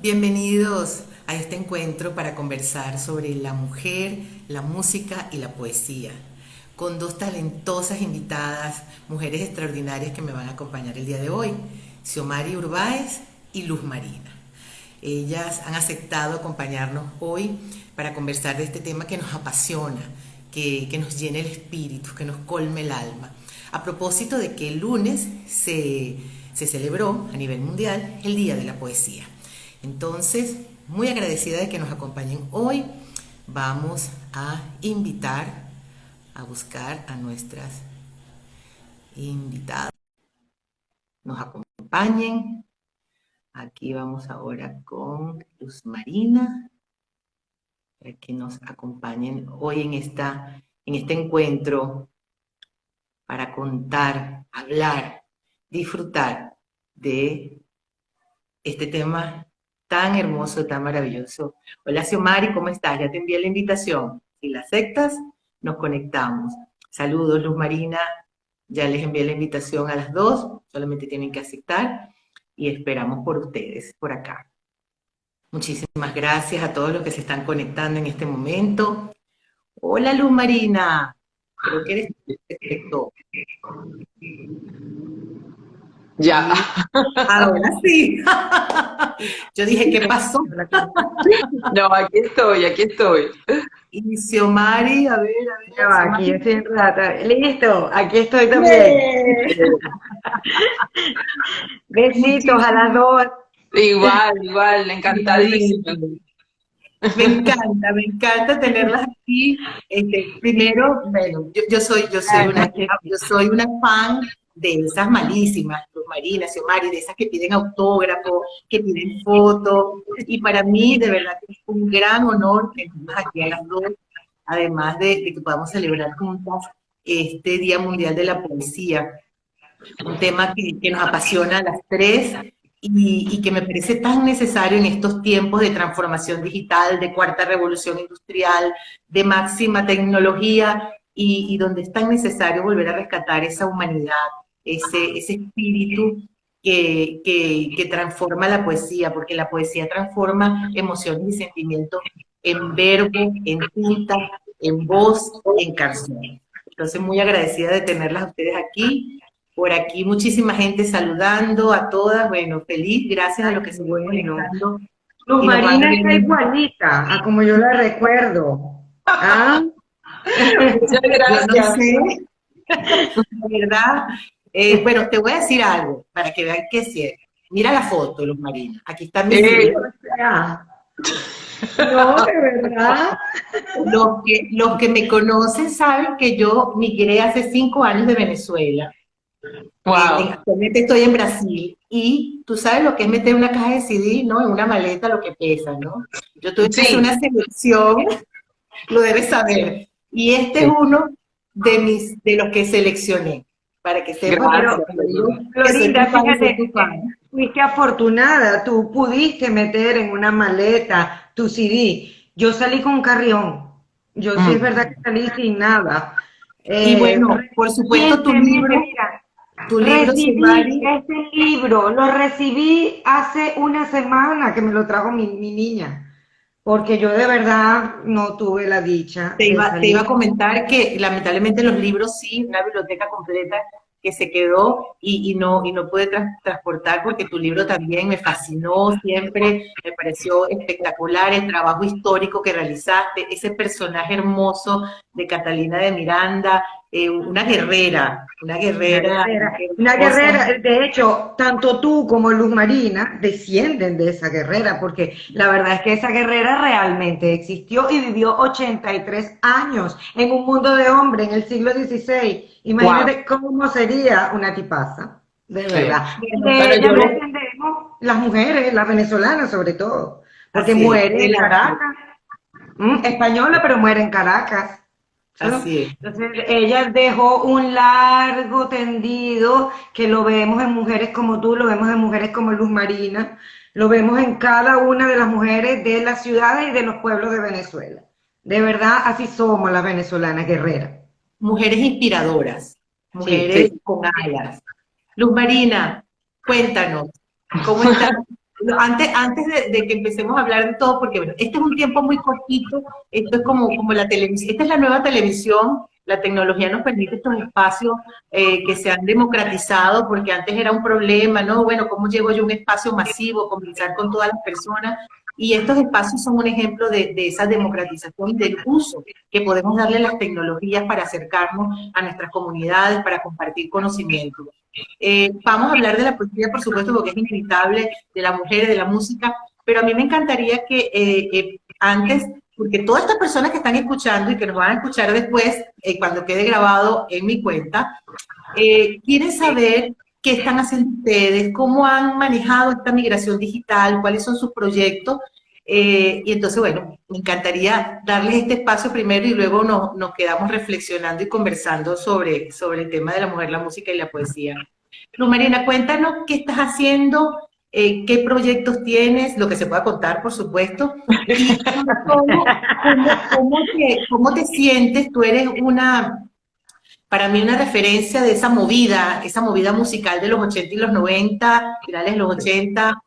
Bienvenidos a este encuentro para conversar sobre la mujer, la música y la poesía, con dos talentosas invitadas, mujeres extraordinarias que me van a acompañar el día de hoy, Xiomari Urbáez y Luz Marina. Ellas han aceptado acompañarnos hoy para conversar de este tema que nos apasiona, que nos llene el espíritu, que nos colme el alma. A propósito de que el lunes se celebró a nivel mundial el Día de la Poesía. Entonces, muy agradecida de que nos acompañen hoy. Vamos a invitar a buscar a nuestras invitadas. Nos acompañen. Aquí vamos ahora con Luz Marina, para que nos acompañen hoy en este encuentro para contar, hablar, disfrutar de este tema tan hermoso, tan maravilloso. Hola, Xiomari, ¿cómo estás? Ya te envié la invitación. Si la aceptas, nos conectamos. Saludos, Luz Marina. Ya les envié la invitación a las dos, solamente tienen que aceptar y esperamos por ustedes, por acá. Muchísimas gracias a todos los que se están conectando en este momento. Hola, Luz Marina. Creo que eres tú. Ya. Y ahora sí. Yo dije, ¿qué pasó? No, aquí estoy, aquí estoy. Y Xiomari, a Ya ver, va, aquí Xiomari. yo estoy en rata. Listo, aquí estoy también. ¡Bien! Besitos a las Muchísimas, dos. Igual, igual, encantadísima. igualmente. Me encanta tenerlas aquí. Primero, bueno, yo soy una fan de esas malísimas, Luz Marina, Xiomari, de esas que piden autógrafo, que piden fotos, y para mí de verdad que es un gran honor tenerlas aquí a las dos, además de que podamos celebrar juntas este Día Mundial de la Poesía, un tema que nos apasiona a las tres y que me parece tan necesario en estos tiempos de transformación digital, de cuarta revolución industrial, de máxima tecnología y donde es tan necesario volver a rescatar esa humanidad, ese espíritu que transforma la poesía, porque la poesía transforma emociones y sentimientos en verbo, en tinta, en voz, en canción. Entonces, muy agradecida de tenerlas a ustedes aquí. Por aquí muchísima gente saludando a todas. Bueno, feliz, gracias a Ay, los que qué se están bueno. conectando Luz y nos van a Marina está ver. igualita a como yo la recuerdo. ¿Ah? Muchas Yo no gracias. sé, de verdad. Bueno, te voy a decir algo para que vean que es cierto. Mira la foto, Luz Marina. Aquí está mi Sí, CD. Eh, o sea, no, de verdad. Los que me conocen saben que yo migré hace 5 años de Venezuela. wow. Actualmente estoy en Brasil y tú sabes lo que es meter una caja de CD, ¿no? En una maleta, lo que pesa, ¿no? Yo tuve que hacer Sí, una selección, lo debes saber. Y este es sí. uno de los que seleccioné, para que sepas, porque Gracias, Pero, te digo Lorena. que soy tu Florinda, fan, soy tu fíjate, fan. fuiste afortunada. Tú pudiste meter en una maleta tu CD. Yo salí con carrión. Yo sí es Mm. verdad que salí sin nada. Y bueno, por supuesto, Recientemente, mira, tu libro, recibí Xiomari, este libro, lo recibí hace una semana que me lo trajo mi niña, porque yo de verdad no tuve la dicha de te iba salir. a comentar que lamentablemente los libros sí, una biblioteca completa que se quedó y no pude transportar porque tu libro también me fascinó siempre, me pareció espectacular el trabajo histórico que realizaste, ese personaje hermoso de Catalina de Miranda, una guerrera Una hermosa. guerrera, de hecho, tanto tú como Luz Marina descienden de esa guerrera, porque la verdad es que esa guerrera realmente existió y vivió 83 años en un mundo de hombres en el siglo XVI. Wow. Imagínate cómo sería una tipaza, de Sí. verdad. Y Bueno, de Bueno, ella yo le... descendemos las mujeres, las venezolanas sobre todo, porque así es, muere de en las dos, Caracas, española, pero muere en Caracas. ¿No? así es. Entonces, ella dejó un largo tendido que lo vemos en mujeres como tú, lo vemos en mujeres como Luz Marina, lo vemos en cada una de las mujeres de las ciudades y de los pueblos de Venezuela. De verdad, así somos las venezolanas guerreras. Mujeres inspiradoras, Sí. mujeres con alas. Luz Marina, cuéntanos, ¿cómo estás? Antes de que empecemos a hablar de todo, porque bueno, este es un tiempo muy cortito, esto es como la televisión, esta es la nueva televisión, la tecnología nos permite estos espacios que se han democratizado, porque antes era un problema, ¿no? Bueno, ¿cómo llego yo a un espacio masivo, conversar con todas las personas? Y estos espacios son un ejemplo de esa democratización y del uso que podemos darle a las tecnologías para acercarnos a nuestras comunidades, para compartir conocimiento. Vamos a hablar de la poesía, por supuesto, porque es inevitable, de la mujer, de la música, pero a mí me encantaría que antes, porque todas estas personas que están escuchando y que nos van a escuchar después, cuando quede grabado en mi cuenta, quieren saber qué están haciendo ustedes, cómo han manejado esta migración digital, cuáles son sus proyectos. Y entonces, bueno, me encantaría darles este espacio primero y luego nos quedamos reflexionando y conversando sobre el tema de la mujer, la música y la poesía. Luz Marina, cuéntanos qué estás haciendo, qué proyectos tienes, lo que se pueda contar, por supuesto, y cómo te sientes. Tú eres para mí una referencia de esa movida musical de los 80 y los 90, finales de los 80,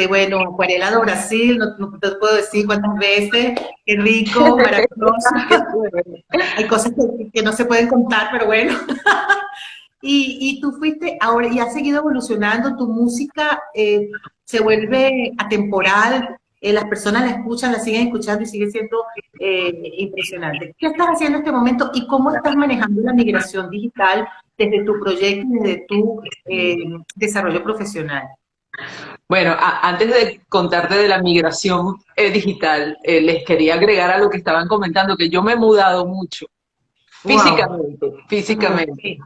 bueno, Acuarela do Brasil, no te puedo decir cuántas veces, qué rico, maravilloso. Hay cosas que no se pueden contar, pero bueno. Y tú fuiste ahora y has seguido evolucionando, tu música se vuelve atemporal, las personas la escuchan, la siguen escuchando y sigue siendo impresionante. ¿Qué estás haciendo en este momento y cómo estás manejando la migración digital desde tu proyecto y desde tu desarrollo profesional? Bueno, antes de contarte de la migración digital, les quería agregar a lo que estaban comentando, que yo me he mudado mucho, físicamente.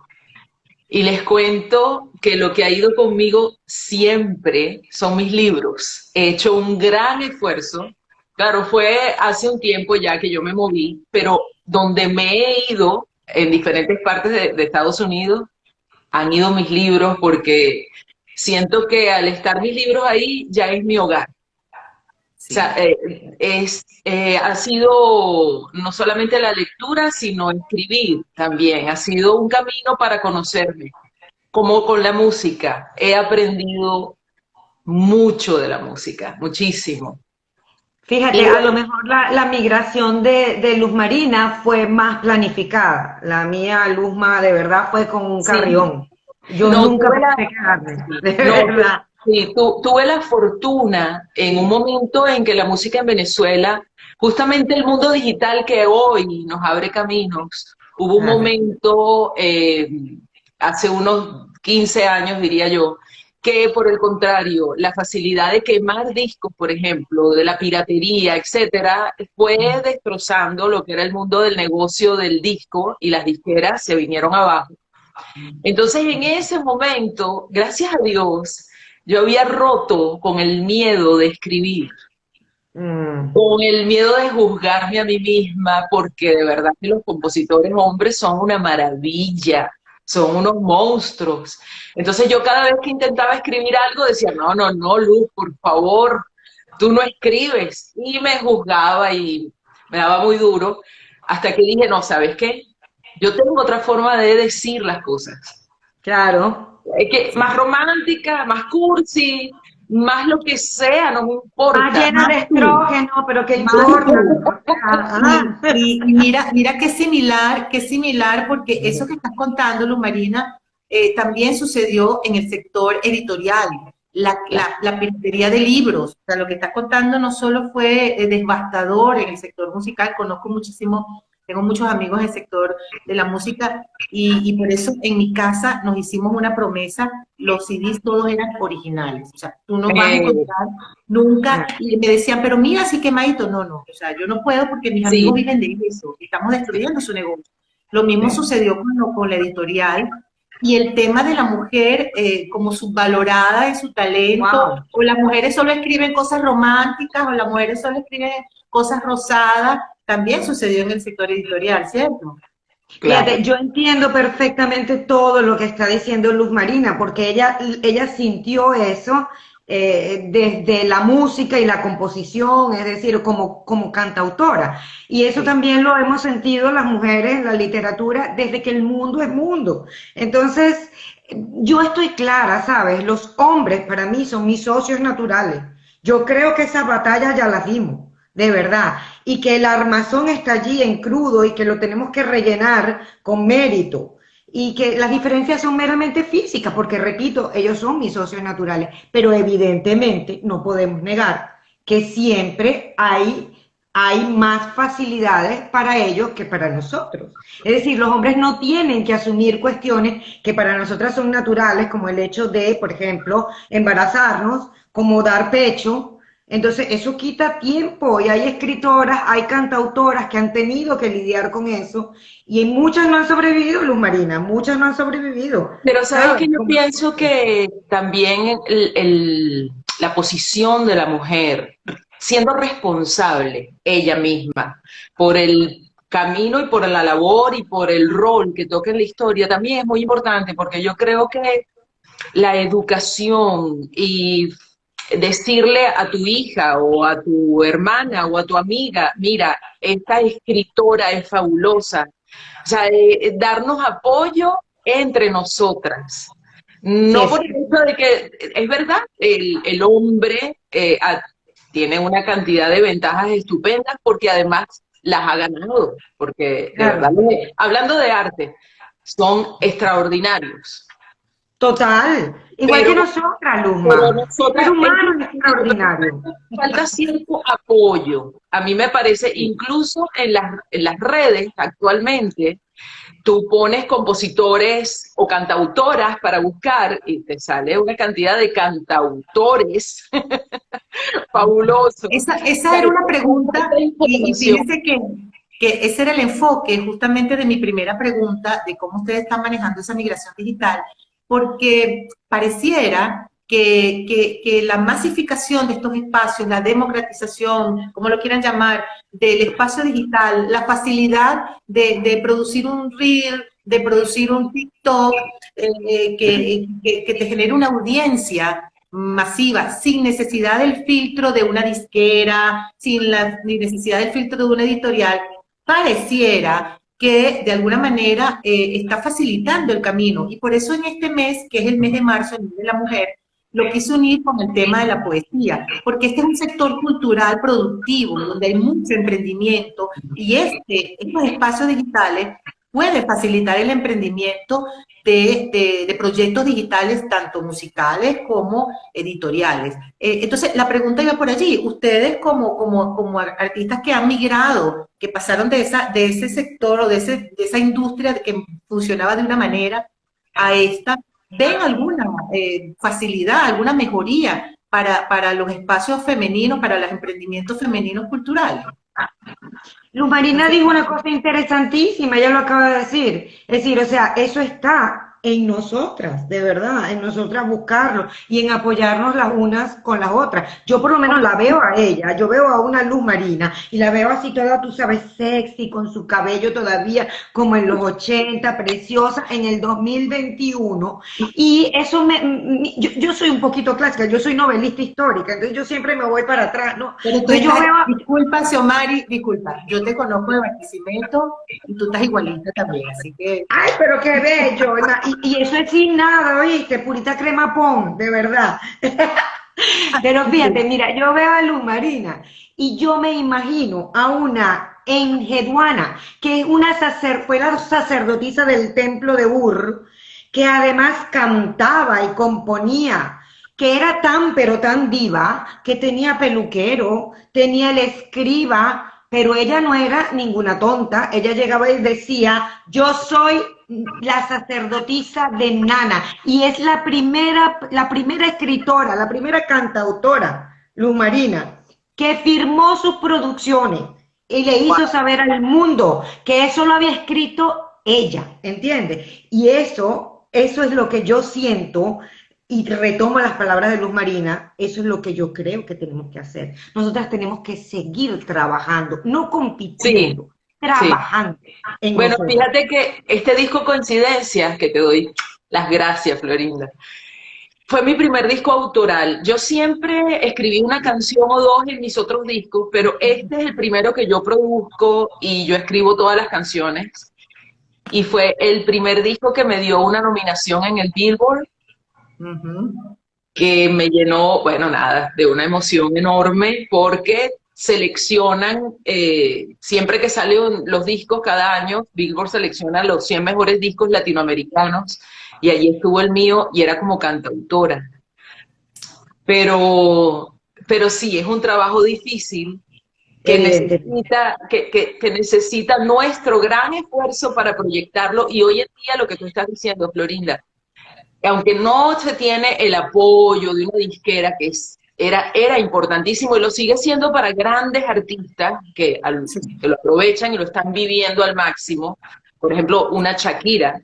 Y les cuento que lo que ha ido conmigo siempre son mis libros. He hecho un gran esfuerzo. Claro, fue hace un tiempo ya que yo me moví, pero donde me he ido, en diferentes partes de Estados Unidos, han ido mis libros porque siento que al estar mis libros ahí ya es mi hogar. Sí. O sea, ha sido no solamente la lectura, sino escribir también. Ha sido un camino para conocerme. Como con la música, he aprendido mucho de la música, muchísimo. Fíjate, a lo mejor la migración de Luz Marina fue más planificada. La mía, Luzma, de verdad fue con un carrión. Yo No, nunca pensé quedarme, de no, verdad. sí, tuve la fortuna en un momento en que la música en Venezuela, justamente el mundo digital que hoy nos abre caminos, hubo un Ajá. momento, hace unos 15 años diría yo, que por el contrario, la facilidad de quemar discos, por ejemplo, de la piratería, etcétera, fue destrozando lo que era el mundo del negocio del disco y las disqueras se vinieron abajo. Entonces, en ese momento, gracias a Dios, yo había roto con el miedo de escribir, Mm. con el miedo de juzgarme a mí misma, porque de verdad que los compositores hombres son una maravilla, son unos monstruos. Entonces yo cada vez que intentaba escribir algo decía, no, no, no, Luz, por favor, tú no escribes. Y me juzgaba y me daba muy duro, hasta que dije, no, ¿sabes qué? Yo tengo otra forma de decir las cosas. Claro. Más romántica, más cursi, más lo que sea, no me Más importa. llena de Más tú, estrógeno, pero ¿qué más importa? tú. O sea, ajá. Y mira qué similar, porque eso que estás contando, Luz Marina, también sucedió en el sector editorial, la piratería de libros. O sea, lo que estás contando no solo fue devastador en el sector musical, conozco muchísimo, tengo muchos amigos en el sector de la música y por eso en mi casa nos hicimos una promesa, los CDs todos eran originales. O sea, tú no vas a encontrar nunca, y me decían, pero mira, así quemadito. No, no, o sea, yo no puedo porque mis amigos Sí, viven de eso, estamos destruyendo su negocio. Lo mismo sucedió con la editorial y el tema de la mujer como subvalorada en su talento, Wow. o las mujeres solo escriben cosas románticas, o las mujeres solo escriben cosas rosadas, también sucedió en el sector editorial, ¿cierto? claro. Fíjate, yo entiendo perfectamente todo lo que está diciendo Luz Marina, porque ella sintió eso desde la música y la composición, es decir, como cantautora. Y eso Sí. también lo hemos sentido las mujeres en la literatura desde que el mundo es mundo. Entonces, Yo estoy clara, ¿sabes? Los hombres para mí son mis socios naturales. Yo creo que esas batallas ya las dimos, de verdad. Y que el armazón está allí en crudo y que lo tenemos que rellenar con mérito. Y que las diferencias son meramente físicas, porque repito, ellos son mis socios naturales. Pero evidentemente no podemos negar que siempre hay más facilidades para ellos que para nosotros. Es decir, los hombres no tienen que asumir cuestiones que para nosotras son naturales, como el hecho de, por ejemplo, embarazarnos, como dar pecho. Entonces, eso quita tiempo y hay escritoras, hay cantautoras que han tenido que lidiar con eso y muchas no han sobrevivido, Luz Marina, muchas no han sobrevivido, Pero sabes ¿sabes? que yo pienso que también la posición de la mujer, siendo responsable ella misma por el camino y por la labor y por el rol que toca en la historia, también es muy importante porque yo creo que la educación y decirle a tu hija o a tu hermana o a tu amiga, mira, esta escritora es fabulosa, o sea, darnos apoyo entre nosotras. Sí, No es por el hecho de que, es verdad, el hombre tiene una cantidad de ventajas estupendas porque además las ha ganado, porque de verdad, claro. hablando de arte, son extraordinarios. Total, igual que Pero nosotras, pero Luzma. El ser nosotras, humano es extraordinario. falta cierto apoyo. A mí me parece, incluso en las redes actualmente, tú pones compositores o cantautoras para buscar y te sale una cantidad de cantautores fabulosos. Esa era Claro, una con falta pregunta de y información. fíjense que ese era el enfoque justamente de mi primera pregunta de cómo ustedes están manejando esa migración digital, porque pareciera que la masificación de estos espacios, la democratización, como lo quieran llamar, del espacio digital, la facilidad de producir un reel, de producir un TikTok, que te genere una audiencia masiva, sin necesidad del filtro de una disquera, sin la necesidad del filtro de una editorial, pareciera que de alguna manera está facilitando el camino. Y por eso en este mes, que es el mes de marzo, el mes de la mujer, lo quise unir con el tema de la poesía, porque este es un sector cultural productivo, donde hay mucho emprendimiento, y estos espacios digitales pueden facilitar el emprendimiento de proyectos digitales, tanto musicales como editoriales. Entonces, la pregunta iba por allí. Ustedes como artistas que han migrado, que pasaron de ese sector o de esa industria que funcionaba de una manera a esta, ¿ven alguna facilidad, alguna mejoría para los espacios femeninos, para los emprendimientos femeninos culturales? Luz No Marina sé. dijo una cosa interesantísima, ella lo acaba de decir. Es decir, o sea, eso está en nosotras, de verdad, en nosotras buscarlo y en apoyarnos las unas con las otras. Yo por lo menos la veo a ella, yo veo a una Luz Marina y la veo así toda, tú sabes, sexy, con su cabello todavía como en los 80, preciosa, en el 2021. Y eso yo soy un poquito clásica, yo soy novelista histórica, entonces yo siempre me voy para atrás, ¿no? Pero tú Entonces yo estás, veo disculpa, Xiomari, disculpa, yo te conozco de Barquisimeto y tú estás igualita también, así que ay, pero qué bello. Y eso es sin nada, ¿oíste? Purita crema pon, de verdad. Pero fíjate, mira, yo veo a Luz Marina y yo me imagino a una enjeduana, que es fue la sacerdotisa del templo de Ur, que además cantaba y componía, que era tan pero tan diva, que tenía peluquero, tenía el escriba, pero ella no era ninguna tonta, ella llegaba y decía, yo soy la sacerdotisa de Nana, y es la primera escritora, la primera cantautora, Luz Marina, que firmó sus producciones y le hizo saber al mundo que eso lo había escrito ella, ¿entiendes? Y eso es lo que yo siento y retomo las palabras de Luz Marina, eso es lo que yo creo que tenemos que hacer. Nosotras tenemos que seguir trabajando, no Sí, compitiendo, sí. trabajando en Bueno, nosotras. fíjate que este disco Coincidencias, que te doy las gracias, Florinda, fue mi primer disco autoral. Yo siempre escribí una canción o dos en mis otros discos, pero este es el primero que yo produzco y yo escribo todas las canciones. y fue el primer disco que me dio una nominación en el Billboard, Ujú. que me llenó, bueno, nada, de una emoción enorme porque seleccionan, siempre que salen los discos cada año, Billboard selecciona los 100 mejores discos latinoamericanos y allí estuvo el mío y era como cantautora. Pero sí, es un trabajo difícil que Evidentemente. necesita, que necesita nuestro gran esfuerzo para proyectarlo. Y hoy en día lo que tú estás diciendo, Florinda, aunque no se tiene el apoyo de una disquera era importantísimo y lo sigue siendo para grandes artistas Sí, que lo aprovechan y lo están viviendo al máximo. Por ejemplo, una Shakira,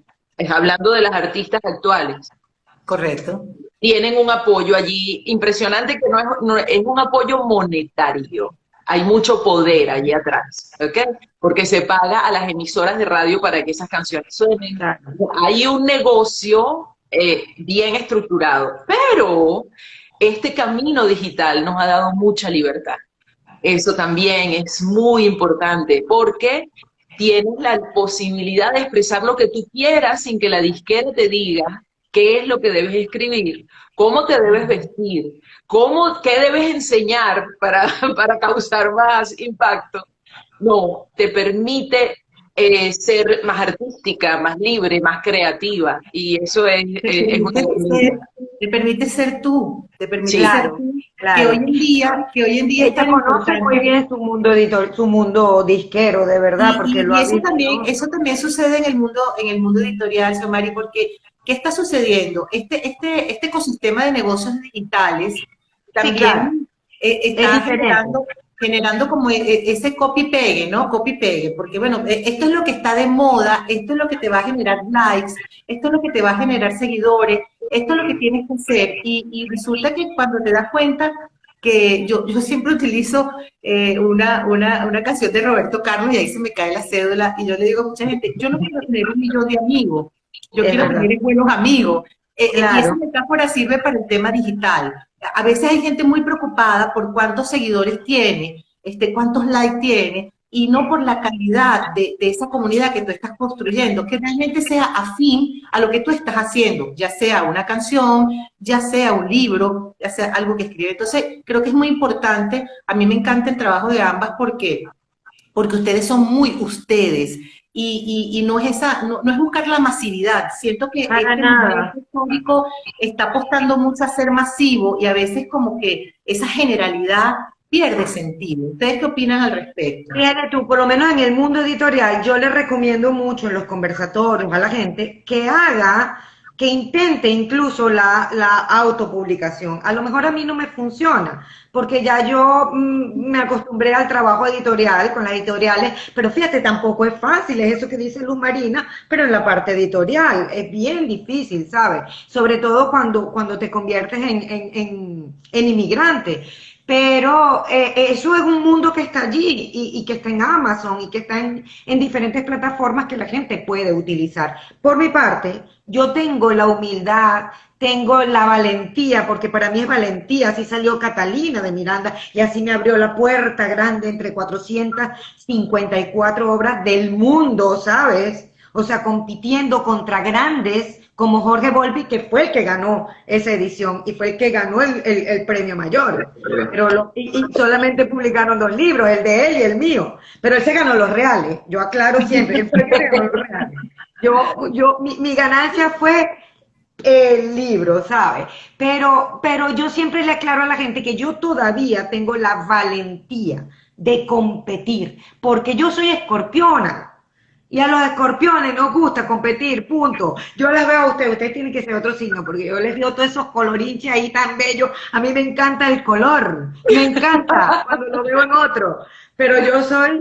hablando de las artistas actuales, correcto. tienen un apoyo allí impresionante que no es un apoyo monetario. Hay mucho poder allí atrás, ¿ok? Porque se paga a las emisoras de radio para que esas canciones suenen. Claro. Hay un negocio bien estructurado, pero este camino digital nos ha dado mucha libertad. Eso también es muy importante porque tienes la posibilidad de expresar lo que tú quieras sin que la disquera te diga qué es lo que debes escribir, cómo te debes vestir, qué debes enseñar para, para causar más impacto. No, te permite ser más artística, más libre, más creativa y eso Te es una permite herramienta. ser, te permite ser tú, te permite Sí, ser Claro, tú, claro. que hoy en día es Ella tan conoce muy importante. bien su mundo editor, su mundo disquero, de verdad, porque lo Y ha vivido. eso también sucede en el mundo editorial, Xiomari, porque ¿qué está sucediendo? Este ecosistema de negocios digitales Sí, claro, también es está diferente. generando como ese copy-pegue, ¿no? Copy-pegue, porque bueno, esto es lo que está de moda, esto es lo que te va a generar likes, esto es lo que te va a generar seguidores, esto es lo que tienes que hacer. Y resulta que cuando te das cuenta que yo siempre utilizo una canción de Roberto Carlos y ahí se me cae la cédula y yo le digo a mucha gente, yo no quiero tener 1 millón de amigos, yo Es quiero verdad. tener buenos amigos. Y esa Claro. metáfora sirve para el tema digital. A veces hay gente muy preocupada por cuántos seguidores tiene, cuántos likes tiene, y no por la calidad de esa comunidad que tú estás construyendo, que realmente sea afín a lo que tú estás haciendo, ya sea una canción, ya sea un libro, ya sea algo que escribe. Entonces, creo que es muy importante, a mí me encanta el trabajo de ambas porque ustedes son muy ustedes y no es no es buscar la masividad. Siento que Para este momento nada. histórico está apostando mucho a ser masivo y a veces como que esa generalidad pierde sentido. ¿Ustedes qué opinan al respecto? Fíjate tú, por lo menos en el mundo editorial, yo le recomiendo mucho en los conversatorios a la gente que haga, que intente incluso la autopublicación. A lo mejor a mí no me funciona, porque ya yo me acostumbré al trabajo editorial con las editoriales, pero fíjate, tampoco es fácil, es eso que dice Luz Marina, pero en la parte editorial es bien difícil, ¿sabes? Sobre todo cuando te conviertes en inmigrante. Pero eso es un mundo que está allí y que está en Amazon y que está en diferentes plataformas que la gente puede utilizar. Por mi parte, yo tengo la humildad, tengo la valentía, porque para mí es valentía, así salió Catalina de Miranda y así me abrió la puerta grande entre 454 obras del mundo, ¿sabes? O sea, compitiendo contra grandes como Jorge Volpi, que fue el que ganó esa edición y fue el que ganó el premio mayor. Pero y solamente publicaron 2 libros, el de él y el mío. Pero él se ganó los reales. Yo aclaro siempre, él fue el que ganó los reales. Mi ganancia fue el libro, ¿sabes? Pero yo siempre le aclaro a la gente que yo todavía tengo la valentía de competir, porque yo soy escorpiona. Y a los escorpiones nos gusta competir, punto. Yo les veo a ustedes tienen que ser otro signo, porque yo les veo todos esos colorinches ahí tan bellos. A mí me encanta el color, me encanta cuando lo veo en otro. Pero yo soy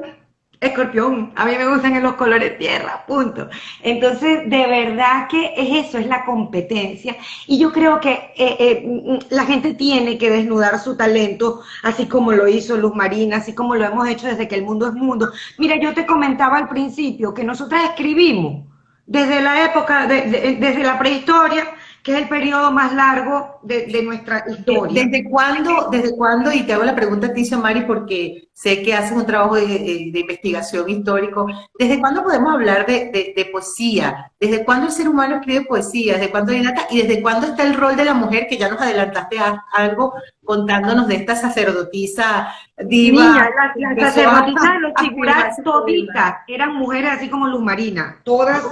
escorpión, a mí me gustan los colores tierra, punto. Entonces, de verdad que es eso, es la competencia. Y yo creo que la gente tiene que desnudar su talento, así como lo hizo Luz Marina, así como lo hemos hecho desde que el mundo es mundo. Mira, yo te comentaba al principio que nosotras escribimos desde la época, desde la prehistoria, que es el periodo más largo de nuestra historia. Desde cuándo, y te hago la pregunta a ti, Xiomari, porque sé que haces un trabajo de investigación histórico, ¿desde cuándo podemos hablar de poesía? ¿Desde cuándo el ser humano escribe poesía? ¿Desde cuándo hay data? ¿Y desde cuándo está el rol de la mujer, que ya nos adelantaste algo contándonos de esta sacerdotisa diva? Niña, las sacerdotisas de los figuras toditas eran mujeres así como Luz Marina, todas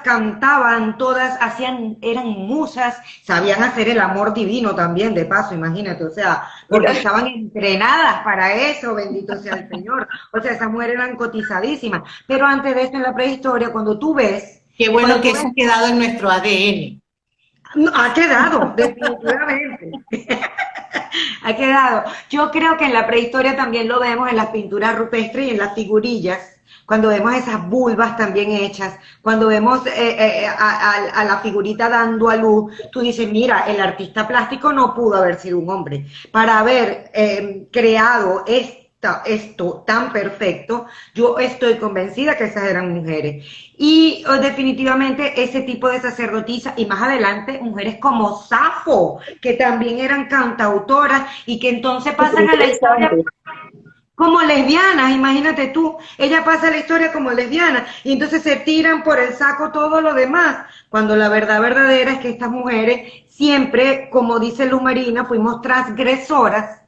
cantaban, todas hacían, eran musas, sabían hacer el amor divino también, de paso, imagínate, o sea, porque estaban entrenadas para eso, bendito sea el Señor, o sea, esas mujeres eran cotizadísimas, pero antes de esto en la prehistoria, cuando tú ves... Qué bueno que eso ha quedado en nuestro ADN. Ha quedado, definitivamente. Ha quedado. Yo creo que en la prehistoria también lo vemos en las pinturas rupestres y en las figurillas, cuando vemos esas vulvas también hechas, cuando vemos a la figurita dando a luz, tú dices, mira, el artista plástico no pudo haber sido un hombre. Para haber creado esto tan perfecto, yo estoy convencida que esas eran mujeres. Y definitivamente ese tipo de sacerdotisa, y más adelante mujeres como Safo, que también eran cantautoras y que entonces pasan a la historia como lesbianas, imagínate tú, ella pasa a la historia como lesbiana y entonces se tiran por el saco todo lo demás, cuando la verdad verdadera es que estas mujeres siempre, como dice Luz Marina, fuimos transgresoras.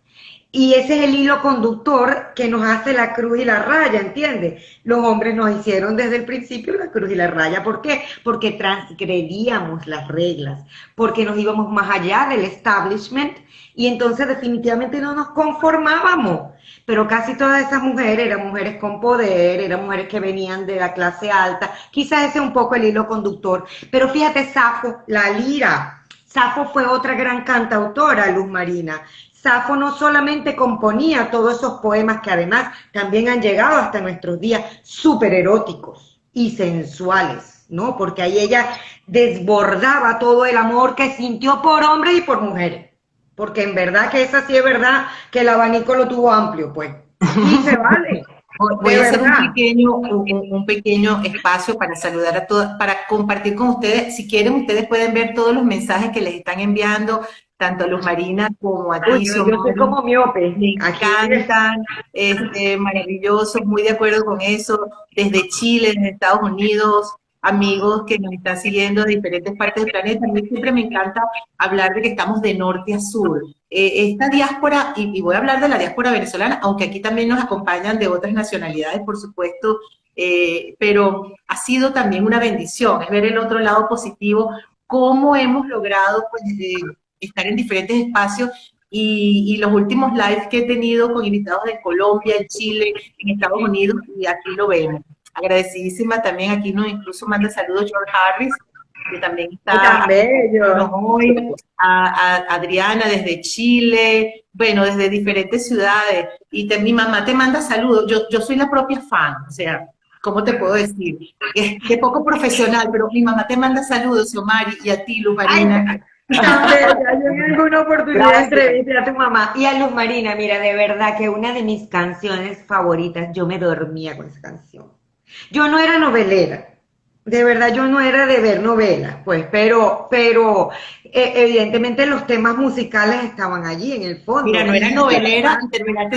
Y ese es el hilo conductor que nos hace la cruz y la raya, ¿entiendes? Los hombres nos hicieron desde el principio la cruz y la raya. ¿Por qué? Porque transgredíamos las reglas, porque nos íbamos más allá del establishment y entonces definitivamente no nos conformábamos. Pero casi todas esas mujeres eran mujeres con poder, eran mujeres que venían de la clase alta. Quizás ese es un poco el hilo conductor. Pero fíjate, Safo, la lira. Safo fue otra gran cantautora, Luz Marina. Safo no solamente componía todos esos poemas que además también han llegado hasta nuestros días, súper eróticos y sensuales, ¿no? Porque ahí ella desbordaba todo el amor que sintió por hombres y por mujeres. Porque en verdad que esa sí es verdad que el abanico lo tuvo amplio, pues. Y se vale. Voy a hacer un pequeño espacio para saludar a todas, para compartir con ustedes. Si quieren, ustedes pueden ver todos los mensajes que les están enviando, tanto a Luz Marina como a ti. Yo soy como miope. Me encantan, maravilloso, muy de acuerdo con eso. Desde Chile, desde Estados Unidos, amigos que nos están siguiendo de diferentes partes del planeta. A mí siempre me encanta hablar de que estamos de norte a sur. Esta diáspora, y voy a hablar de la diáspora venezolana, aunque aquí también nos acompañan de otras nacionalidades, por supuesto, pero ha sido también una bendición, es ver el otro lado positivo, cómo hemos logrado pues, estar en diferentes espacios y los últimos lives que he tenido con invitados de Colombia, en Chile, en Estados Unidos, y aquí lo vemos. Agradecidísima también, aquí nos incluso manda saludos George Harris, que también está hoy, a Adriana desde Chile, bueno, desde diferentes ciudades, y mi mamá te manda saludos, yo soy la propia fan, o sea, ¿cómo te puedo decir? Qué poco profesional, pero mi mamá te manda saludos, Xiomari, y a ti, Luz Marina. Tan bella, yo en alguna oportunidad entrevisté a tu mamá y a Luz Marina, mira, de verdad que una de mis canciones favoritas, yo me dormía con esa canción. Yo no era novelera, de verdad yo no era de ver novelas, pues, pero evidentemente los temas musicales estaban allí en el fondo. Mira, no era novelera y terminaste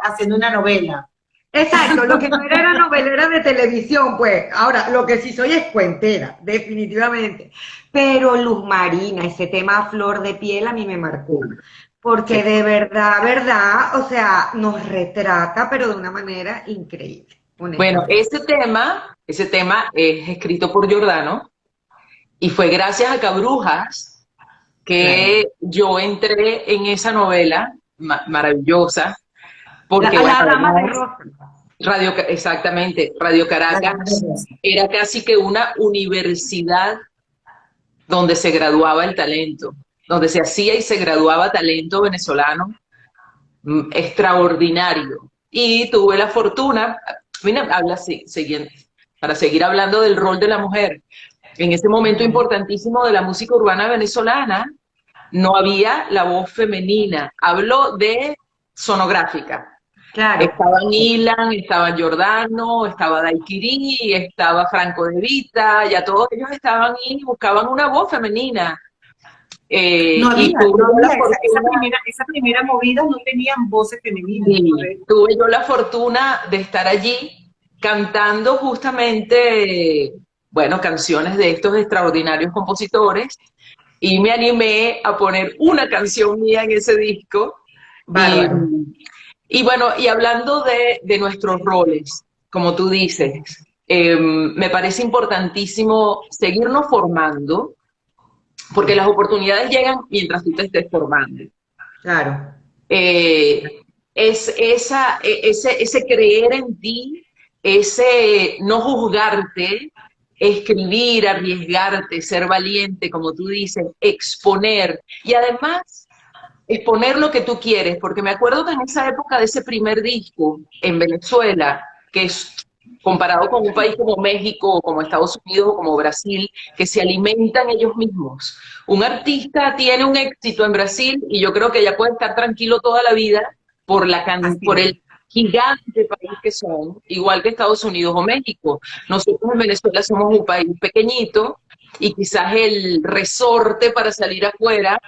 haciendo una novela. Exacto, lo que no era novelera de televisión, pues, ahora, lo que sí soy es cuentera, definitivamente. Pero Luz Marina, ese tema a flor de piel a mí me marcó, porque de verdad, o sea, nos retrata, pero de una manera increíble. Bueno, ese tema es escrito por Giordano y fue gracias a Cabrujas que yo entré en esa novela maravillosa. Porque la Dama de Rosa. Exactamente, Radio Caracas era casi que una universidad donde se graduaba el talento, donde se hacía y se graduaba talento venezolano extraordinario. Y tuve la fortuna, mira, para seguir hablando del rol de la mujer, en ese momento importantísimo de la música urbana venezolana, no había la voz femenina. Hablo de sonográfica. Claro. Estaban Ilan, estaba Giordano, estaba Daiquiri, estaba Franco De Vita, ya todos ellos estaban ahí y buscaban una voz femenina. Y tuve No yo la había fortuna, esa primera movida no tenían voces femeninas, sí, ¿correcto? tuve yo la fortuna de estar allí cantando justamente, bueno, canciones de estos extraordinarios compositores y me animé a poner una canción mía en ese disco. Y, Bárbaro. y bueno, y hablando de nuestros roles, como tú dices, me parece importantísimo seguirnos formando, porque las oportunidades llegan mientras tú te estés formando. Claro. Eh, ese creer en ti, ese no juzgarte, escribir, arriesgarte, ser valiente, como tú dices, exponer. Y además exponer lo que tú quieres, porque me acuerdo que en esa época de ese primer disco en Venezuela, que es comparado con un país como México, o como Estados Unidos, o como Brasil, que se alimentan ellos mismos. Un artista tiene un éxito en Brasil y yo creo que ya puede estar tranquilo toda la vida por, Así por es. el gigante país que son, igual que Estados Unidos o México. Nosotros en Venezuela somos un país pequeñito y quizás el resorte para salir afuera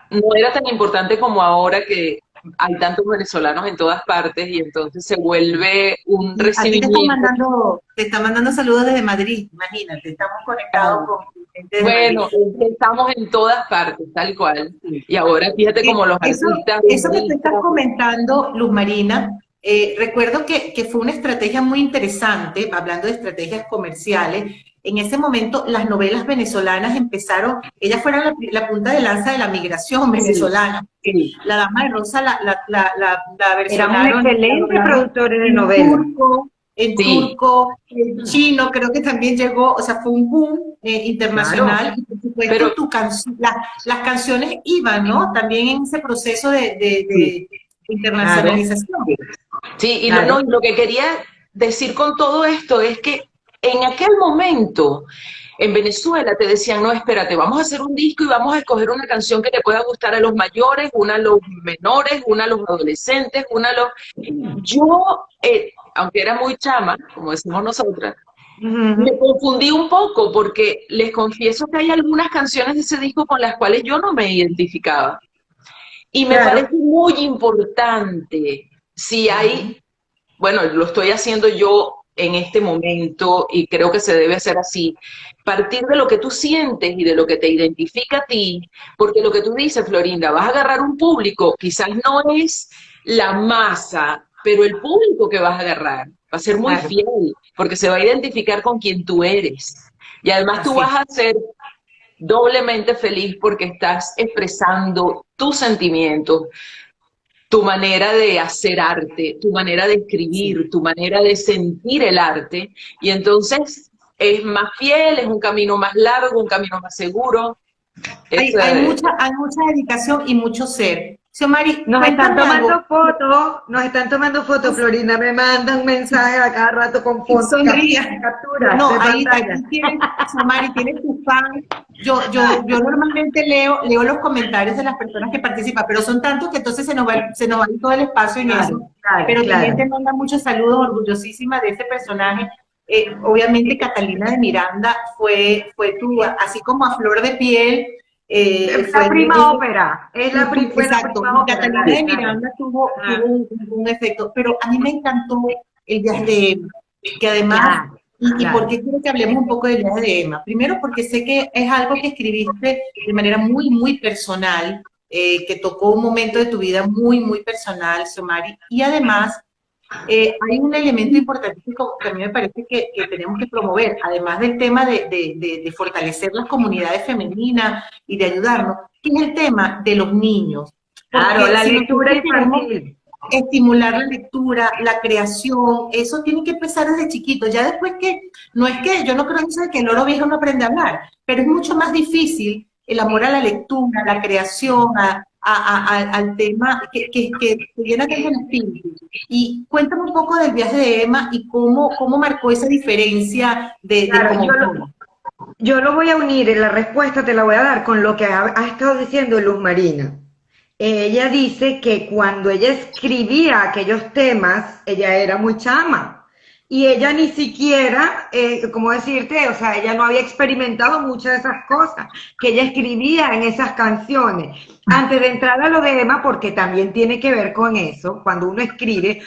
no era tan importante como ahora que hay tantos venezolanos en todas partes y entonces se vuelve un Y a ti recibimiento. te están mandando saludos desde Madrid, imagínate, estamos conectados con gente de Madrid. Bueno, es que estamos en todas partes, tal cual. Sí. Y ahora fíjate como los Eso, artistas, eso que tú estás humoristas, comentando, Luz Marina, recuerdo que fue una estrategia muy interesante, hablando de estrategias comerciales. En ese momento, las novelas venezolanas empezaron, ellas fueron la punta de lanza de la migración sí, venezolana. sí, La Dama de Rosa la Éramos versionaron, la excelentes doblaron productores de en novelas. turco, sí, en chino, creo que también llegó, o sea, fue un boom Claro, internacional y por pero supuesto las canciones iban, ¿no? También en ese proceso sí, de claro, internacionalización. sí, y no, claro. y lo que quería decir con todo esto es que en aquel momento en Venezuela te decían, no, espérate, vamos a hacer un disco y vamos a escoger una canción que le pueda gustar a los mayores, una a los menores, una a los adolescentes, una a los... Yo, aunque era muy chama, como decimos nosotras, me Ujú. confundí un poco porque les confieso que hay algunas canciones de ese disco con las cuales yo no me identificaba. Y me Claro. parece muy importante si hay, bueno, lo estoy haciendo yo en este momento y creo que se debe hacer así, partir de lo que tú sientes y de lo que te identifica a ti, porque lo que tú dices, Florinda, vas a agarrar un público, quizás no es la masa, pero el público que vas a agarrar va a ser muy Claro. fiel, porque se va a identificar con quien tú eres. Y además tú Así vas es. a ser doblemente feliz porque estás expresando tus sentimientos, tu manera de hacer arte, tu manera de Sí. escribir, tu manera de sentir el arte, y entonces es más fiel, es un camino más largo, un camino más seguro. Es, Hay mucha dedicación y mucho ser. Xiomari, Nos están cuéntame algo. tomando fotos, nos están tomando fotos, Florina me manda un mensaje a cada rato con Sonría. capturas No, de pantalla. ahí tienes, Samari, tienes tu fan. Yo normalmente leo los comentarios de las personas que participan, pero son tantos que entonces se nos va a ir todo el espacio en eso. Claro, claro, Pero también te claro. manda muchos saludos, orgullosísima de este personaje. Obviamente Catalina de Miranda fue tu, así como a flor de piel, La fue prima ópera, fue la exacto, prima y ópera, Catalina claro, de claro. Miranda tuvo Ajá. un efecto, pero a mí me encantó el viaje de Emma, que además, Claro, y por claro. qué quiero que hablemos un poco del viaje de Emma? Primero porque sé que es algo que escribiste de manera muy, muy personal, que tocó un momento de tu vida muy, muy personal, Somari, y además hay un elemento importantísimo que a mí me parece que tenemos que promover, además del tema de fortalecer las comunidades femeninas y de ayudarnos, que es el tema de los niños. Claro, Porque la si lectura nosotros queremos infantil. estimular la lectura, la creación, eso tiene que empezar desde chiquito. Ya después que, no es que, yo no creo en eso de que el loro viejo no aprende a hablar, pero es mucho más difícil el amor a la lectura, a la creación, al tema que te llena tanto el espíritu. Y cuéntame un poco del viaje de Emma y cómo marcó esa diferencia Claro, como autora. yo lo voy a unir, en la respuesta te la voy a dar con lo que ha estado diciendo Luz Marina. ella dice que cuando ella escribía aquellos temas, ella era muy chama. Y ella ni siquiera, ¿cómo decirte? O sea, ella no había experimentado muchas de esas cosas que ella escribía en esas canciones. Antes de entrar a lo de Emma, porque también tiene que ver con eso, cuando uno escribe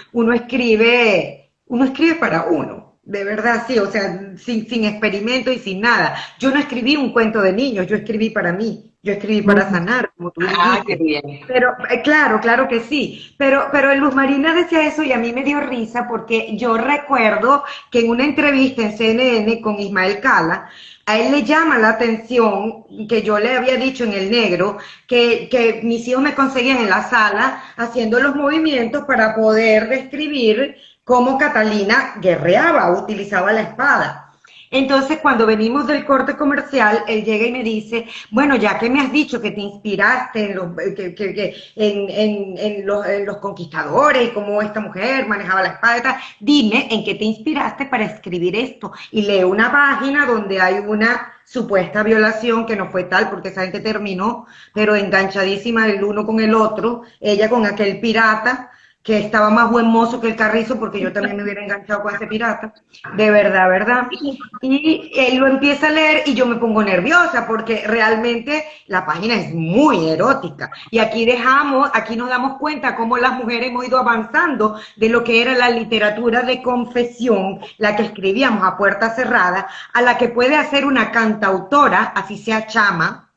para uno. De verdad, sí, o sea, sin experimento y sin nada. Yo no escribí un cuento de niños, yo escribí para mí, yo escribí para sanar, como tú Ah, qué dijiste. bien. Pero, claro, claro que sí. Pero Luz Marina decía eso y a mí me dio risa porque yo recuerdo que en una entrevista en CNN con Ismael Cala, a él le llama la atención que yo le había dicho en El Negro que mis hijos me conseguían en la sala haciendo los movimientos para poder describir cómo Catalina guerreaba, utilizaba la espada. Entonces, cuando venimos del corte comercial, él llega y me dice, bueno, ya que me has dicho que te inspiraste en los conquistadores y cómo esta mujer manejaba la espada y tal, dime en qué te inspiraste para escribir esto. Y leo una página donde hay una supuesta violación que no fue tal porque esa gente terminó, pero enganchadísima el uno con el otro, ella con aquel pirata que estaba más buen mozo que el Carrizo, porque yo también me hubiera enganchado con ese pirata, de verdad, ¿verdad? Y él lo empieza a leer y yo me pongo nerviosa, porque realmente la página es muy erótica. Y aquí nos damos cuenta cómo las mujeres hemos ido avanzando de lo que era la literatura de confesión, la que escribíamos a puerta cerrada, a la que puede hacer una cantautora, así sea chama,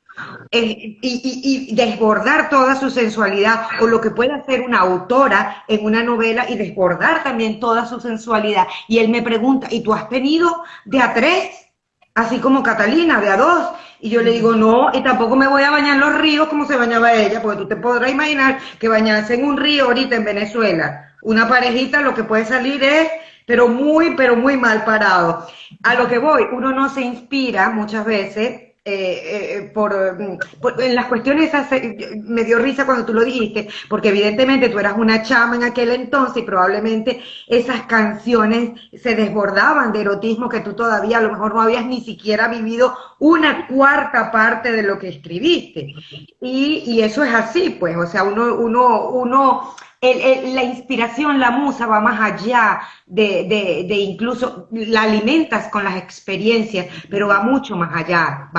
y desbordar toda su sensualidad, o lo que puede hacer una autora en una novela y desbordar también toda su sensualidad. Y él me pregunta, ¿y tú has tenido de a tres? Así como Catalina, de a dos. Y yo le digo, no, y tampoco me voy a bañar en los ríos como se bañaba ella, porque tú te podrás imaginar que bañarse en un río ahorita en Venezuela, una parejita lo que puede salir es, pero muy mal parado. A lo que voy, uno no se inspira muchas veces en las cuestiones esas, me dio risa cuando tú lo dijiste, porque evidentemente tú eras una chama en aquel entonces y probablemente esas canciones se desbordaban de erotismo que tú todavía a lo mejor no habías ni siquiera vivido una cuarta parte de lo que escribiste. Y eso es así, pues, o sea, la inspiración, la musa va más allá de incluso, la alimentas con las experiencias, pero va mucho más allá,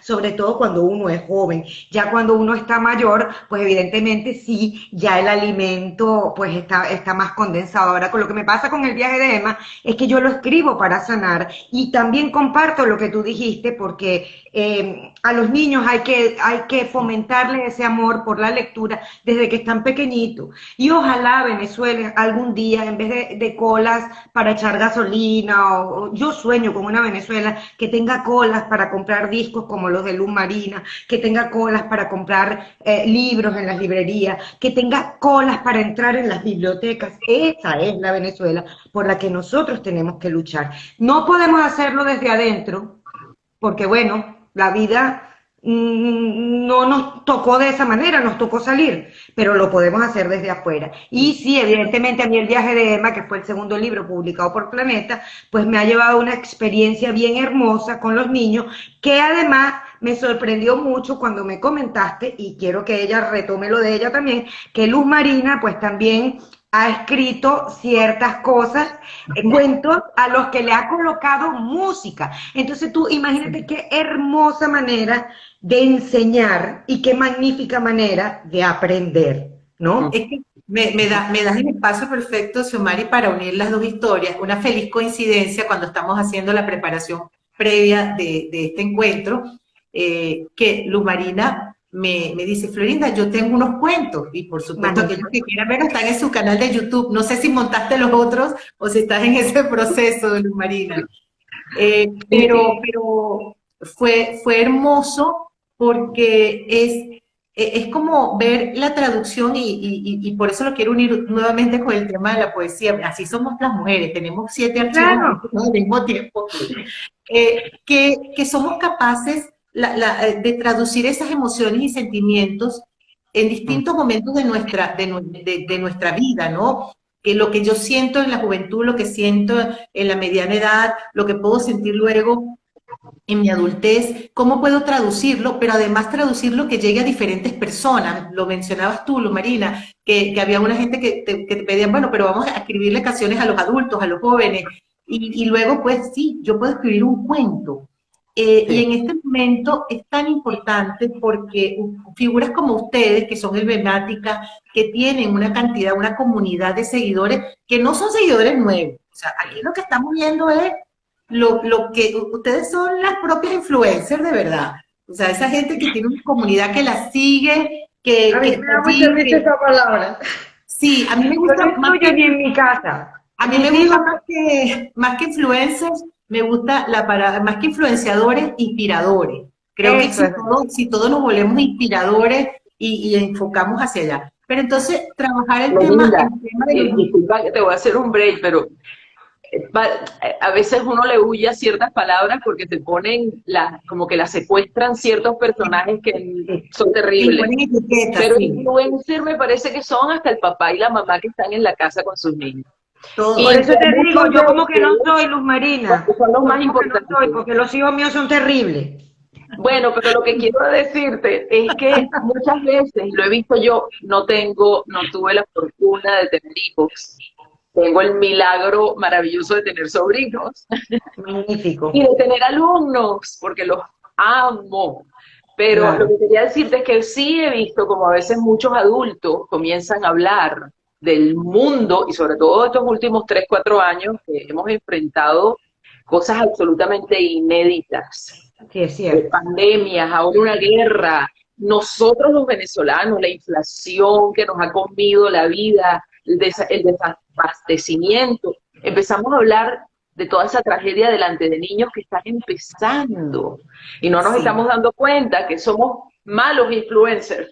sobre todo cuando uno es joven. Ya cuando uno está mayor, pues evidentemente sí, ya el alimento pues está más condensado. Ahora, con lo que me pasa con el viaje de Emma, es que yo lo escribo para sanar y también comparto lo que tú dijiste, porque a los niños hay que fomentarles ese amor por la lectura desde que están pequeñitos. Y ojalá Venezuela algún día, en vez de colas para echar gasolina, yo sueño con una Venezuela que tenga colas para comprar discos como los de Luz Marina, que tenga colas para comprar libros en las librerías, que tenga colas para entrar en las bibliotecas. Esa es la Venezuela por la que nosotros tenemos que luchar. No podemos hacerlo desde adentro, porque bueno, la vida no nos tocó de esa manera, nos tocó salir, pero lo podemos hacer desde afuera. Y sí, evidentemente a mí el viaje de Emma, que fue el segundo libro publicado por Planeta, pues me ha llevado a una experiencia bien hermosa con los niños, que además me sorprendió mucho cuando me comentaste, y quiero que ella retome lo de ella también, que Luz Marina pues también ha escrito ciertas cosas, cuentos a los que le ha colocado música. Entonces tú imagínate qué hermosa manera de enseñar y qué magnífica manera de aprender, ¿no? Es que me das el espacio perfecto, Xiomari, para unir las dos historias. Una feliz coincidencia cuando estamos haciendo la preparación previa de este encuentro, que Luz Marina me dice, Florinda, yo tengo unos cuentos, y por supuesto que ellos que quieran verlos están en su canal de YouTube. No sé si montaste los otros o si estás en ese proceso, Luz Marina. Pero fue hermoso porque es como ver la traducción y por eso lo quiero unir nuevamente con el tema de la poesía. Así somos las mujeres, tenemos 7 archivos Claro. al mismo tiempo, que somos capaces de traducir esas emociones y sentimientos en distintos momentos de nuestra vida, ¿no? Que lo que yo siento en la juventud, lo que siento en la mediana edad, lo que puedo sentir luego en mi adultez, ¿cómo puedo traducirlo? Pero además traducirlo que llegue a diferentes personas. Lo mencionabas tú, Luz Marina, que había una gente que te pedían, bueno, pero vamos a escribirle canciones a los adultos, a los jóvenes. Y luego, pues sí, yo puedo escribir un cuento. Y Sí. en este momento es tan importante porque figuras como ustedes, que son emblemáticas, que tienen una cantidad, una comunidad de seguidores, que no son seguidores nuevos. O sea, aquí lo que estamos viendo es lo que ustedes son las propias influencers de verdad. O sea, esa gente que tiene una comunidad que la sigue, A que mí me está da mucha allí, risa que esa palabra. sí, a mí me Yo no gusta más influyo que, ni en mi casa. a mí me Mis gusta hijos, más que influencers, me gusta la palabra, más que influenciadores, inspiradores. Creo que eso es. si todos nos volvemos inspiradores y enfocamos hacia allá. Pero entonces, trabajar Melinda, el tema de los niños. disculpa que te voy a hacer un break, pero a veces uno le huye a ciertas palabras porque te ponen como que las secuestran ciertos personajes que son Y le terribles. ponen etiquetas, Pero sí, influencer me parece que son hasta el papá y la mamá que están en la casa con sus niños. Por Y todos. eso que a te digo, muchos de yo como que no ellos soy Luz Marina. son los Yo más como que no soy, importantes. porque los hijos míos son terribles. Bueno, pero lo que quiero decirte es que muchas veces, y lo he visto yo, no tuve la fortuna de tener hijos, tengo el milagro maravilloso de tener sobrinos Magnífico. y de tener alumnos, porque los amo. Pero lo Claro. que quería decirte es que sí he visto como a veces muchos adultos comienzan a hablar del mundo y sobre todo estos últimos 3, 4 años que hemos enfrentado cosas absolutamente inéditas, Sí, es cierto. pandemias, ahora una guerra, nosotros los venezolanos, la inflación que nos ha comido la vida, el desabastecimiento, empezamos a hablar de toda esa tragedia delante de niños que están empezando y no nos Sí, estamos dando cuenta que somos malos influencers,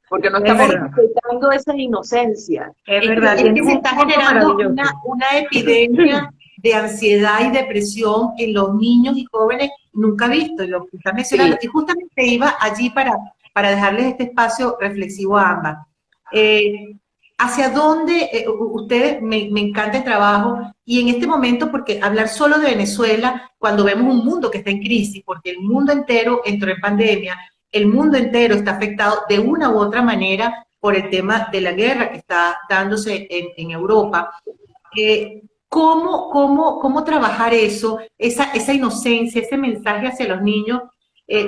porque no Es estamos verdad. respetando esa inocencia. Es verdad. es Tienes que se un está punto generando maravilloso. una epidemia de ansiedad y depresión en los niños y jóvenes nunca visto, y lo que está mencionando. Sí, Y justamente iba allí para dejarles este espacio reflexivo a ambas. Eh, ¿Hacia dónde ustedes, me encanta el trabajo, y en este momento, porque hablar solo de Venezuela, cuando vemos un mundo que está en crisis, porque el mundo entero entró en pandemia, el mundo entero está afectado de una u otra manera por el tema de la guerra que está dándose en Europa. ¿Cómo trabajar eso, esa inocencia, ese mensaje hacia los niños?